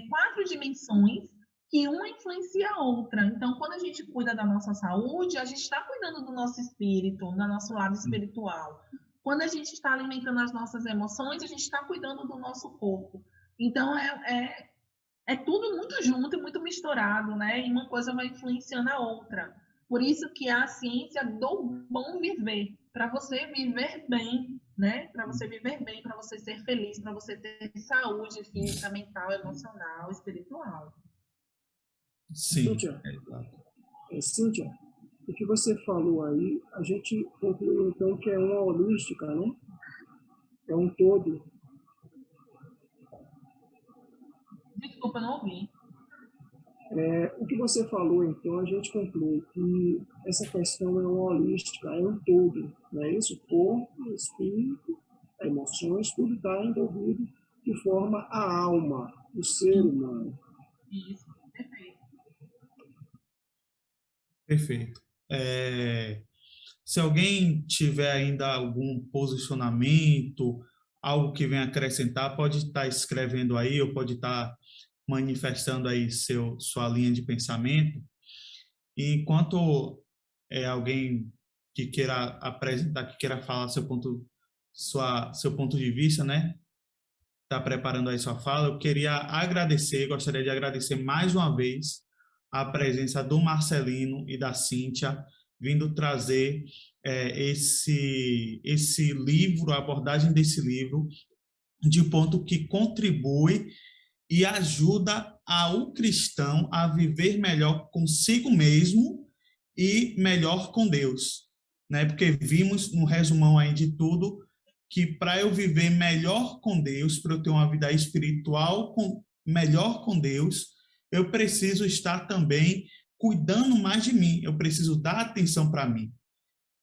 4 dimensões que uma influencia a outra. Então, quando a gente cuida da nossa saúde, a gente está cuidando do nosso espírito, do nosso lado espiritual. Quando a gente está alimentando as nossas emoções, a gente está cuidando do nosso corpo. Então, é tudo muito junto e muito misturado, né? E uma coisa vai influenciando a outra. Por isso que há a ciência do bom viver, para você viver bem, né? Para você viver bem, para você ser feliz, para você ter saúde física, mental, emocional, espiritual. sim, Cíntia, Cíntia, o que você falou aí, a gente concluiu então que é uma holística, né? É um todo. Desculpa, não ouvi. O que você falou, então, a gente conclui que essa questão é uma holística, é um todo, não é isso? O corpo, o espírito, emoções, tudo está envolvido que forma a alma, o ser humano. Isso, perfeito. perfeito. Se alguém tiver ainda algum posicionamento, algo que venha acrescentar, pode estar escrevendo aí ou pode estar manifestando aí sua linha de pensamento. E enquanto alguém que queira apresentar, que queira falar seu ponto de vista, né? Está preparando aí sua fala, eu gostaria de agradecer mais uma vez a presença do Marcelino e da Cíntia, vindo trazer esse livro, a abordagem desse livro, de ponto que contribui e ajuda o cristão a viver melhor consigo mesmo e melhor com Deus, né? Porque vimos no resumão aí de tudo que para eu viver melhor com Deus, para eu ter uma vida espiritual melhor com Deus, eu preciso estar também cuidando mais de mim, eu preciso dar atenção para mim.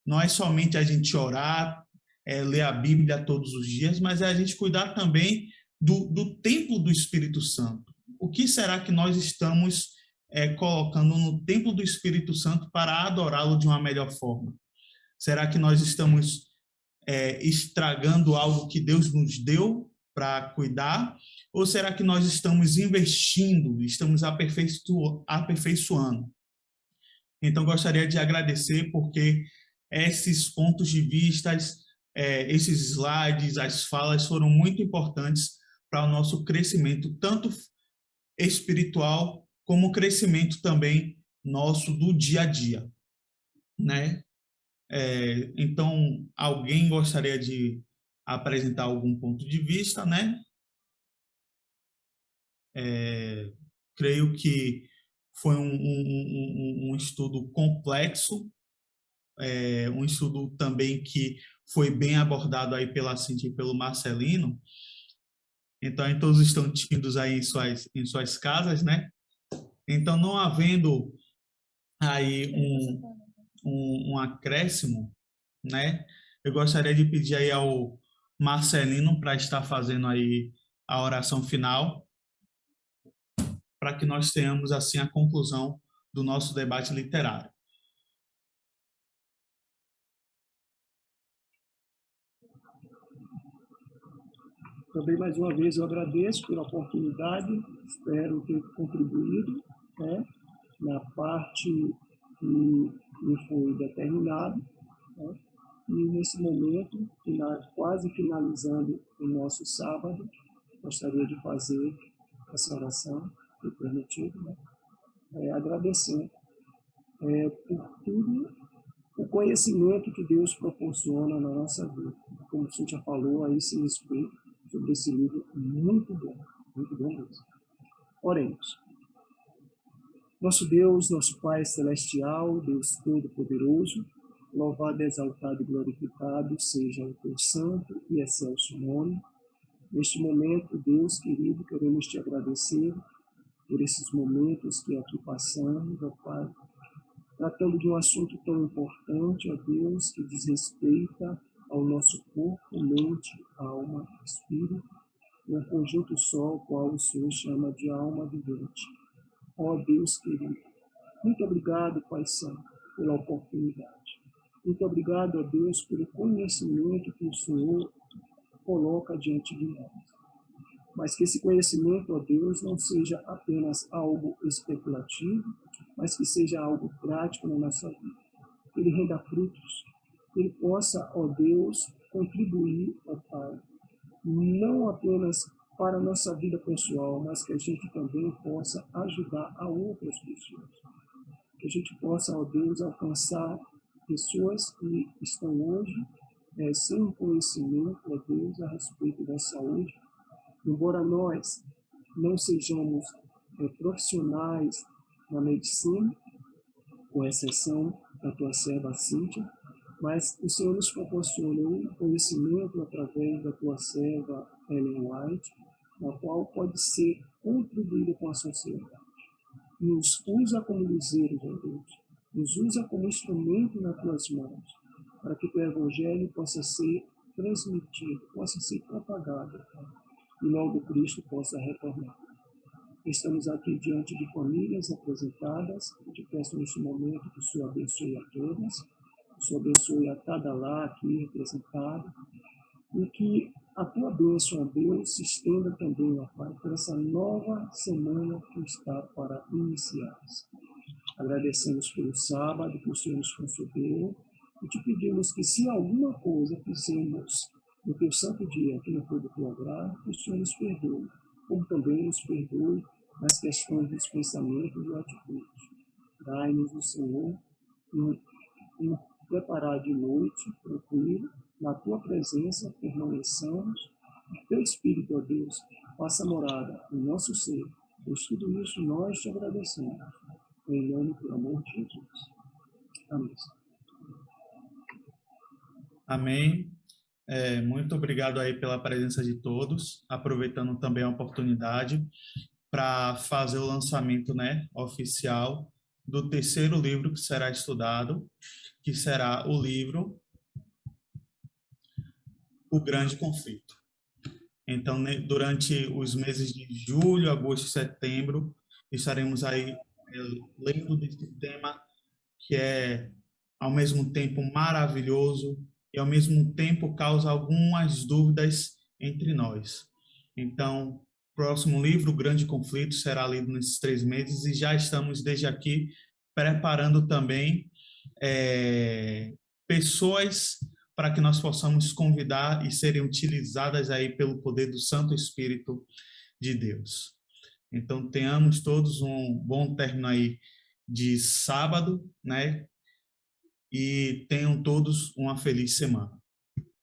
Não é somente a gente orar, ler a Bíblia todos os dias, mas é a gente cuidar também do templo do Espírito Santo. O que será que nós estamos colocando no templo do Espírito Santo para adorá-lo de uma melhor forma? Será que nós estamos estragando algo que Deus nos deu para cuidar? Ou será que nós estamos investindo, estamos aperfeiçoando? Então, gostaria de agradecer porque esses pontos de vista, esses slides, as falas foram muito importantes para o nosso crescimento, tanto espiritual como crescimento também nosso do dia a dia, né? Então, alguém gostaria de apresentar algum ponto de vista, né? Creio que foi um estudo complexo, um estudo também que foi bem abordado aí pela Cintia e pelo Marcelino. Então, todos estão tímidos aí em suas casas, né? Então, não havendo aí um acréscimo, né? Eu gostaria de pedir aí ao Marcelino para estar fazendo aí a oração final, para que nós tenhamos assim a conclusão do nosso debate literário. Também, mais uma vez, eu agradeço pela oportunidade, espero ter contribuído, né, na parte que me foi determinada, né, e nesse momento, quase finalizando o nosso sábado, gostaria de fazer essa oração, se permitido, né, agradecendo por tudo o conhecimento que Deus proporciona na nossa vida. Como o Cíntia falou a esse respeito, sobre esse livro muito bom mesmo. Oremos. Nosso Deus, nosso Pai Celestial, Deus Todo-Poderoso, louvado, exaltado e glorificado seja o teu santo e excelso nome. Neste momento, Deus querido, queremos te agradecer por esses momentos que aqui passamos, ó Pai, tratando de um assunto tão importante, ó Deus, que diz respeito ao nosso corpo, mente, alma, espírito, um conjunto só, o qual o Senhor chama de alma vivente. Ó Deus querido, muito obrigado, Pai Santo, pela oportunidade. Muito obrigado, ó Deus, pelo conhecimento que o Senhor coloca diante de nós. Mas que esse conhecimento, ó Deus, não seja apenas algo especulativo, mas que seja algo prático na nossa vida. Que ele renda frutos, que ele possa, ó Deus, contribuir, ó Pai, não apenas para a nossa vida pessoal, mas que a gente também possa ajudar a outras pessoas. Que a gente possa, ó Deus, alcançar pessoas que estão hoje sem conhecimento, ó Deus, a respeito da saúde. Embora nós não sejamos profissionais na medicina, com exceção da tua serva Cíntia, mas o Senhor nos proporcionou conhecimento através da tua serva Ellen White, na qual pode ser contribuído com a sociedade. Nos usa como luzeiros, ó Deus, nos usa como instrumento nas tuas mãos, para que o teu evangelho possa ser transmitido, possa ser propagado, e logo Cristo possa retornar. Estamos aqui diante de famílias apresentadas. Eu te peço neste momento que o Senhor abençoe a todas, que o Senhor abençoe a cada lar aqui representado, e que A tua bênção, ó Deus, se estenda também, ó Pai, por essa nova semana que está para iniciar-se. Agradecemos pelo sábado que o Senhor nos concedeu e te pedimos que, se alguma coisa fizemos no teu santo dia que não foi do teu agrado, que o Senhor nos perdoe, como também nos perdoe nas questões dos pensamentos e atitudes. Dai-nos o Senhor um preparar de noite tranquilo, na tua presença permaneçamos, o teu Espírito, ó Deus, faça morada no nosso ser, pois tudo isso nós te agradecemos. Em nome do amor de Jesus. Amém. Amém. Muito obrigado aí pela presença de todos, aproveitando também a oportunidade para fazer o lançamento, né, oficial do terceiro livro que será estudado, que será o livro O Grande Conflito. Então, durante os meses de julho, agosto e setembro, estaremos aí lendo desse tema que é, ao mesmo tempo, maravilhoso e, ao mesmo tempo, causa algumas dúvidas entre nós. Então, o próximo livro, O Grande Conflito, será lido nesses 3 meses e já estamos, desde aqui, preparando também pessoas para que nós possamos convidar e serem utilizadas aí pelo poder do Santo Espírito de Deus. Então, tenhamos todos um bom término aí de sábado, né? E tenham todos uma feliz semana.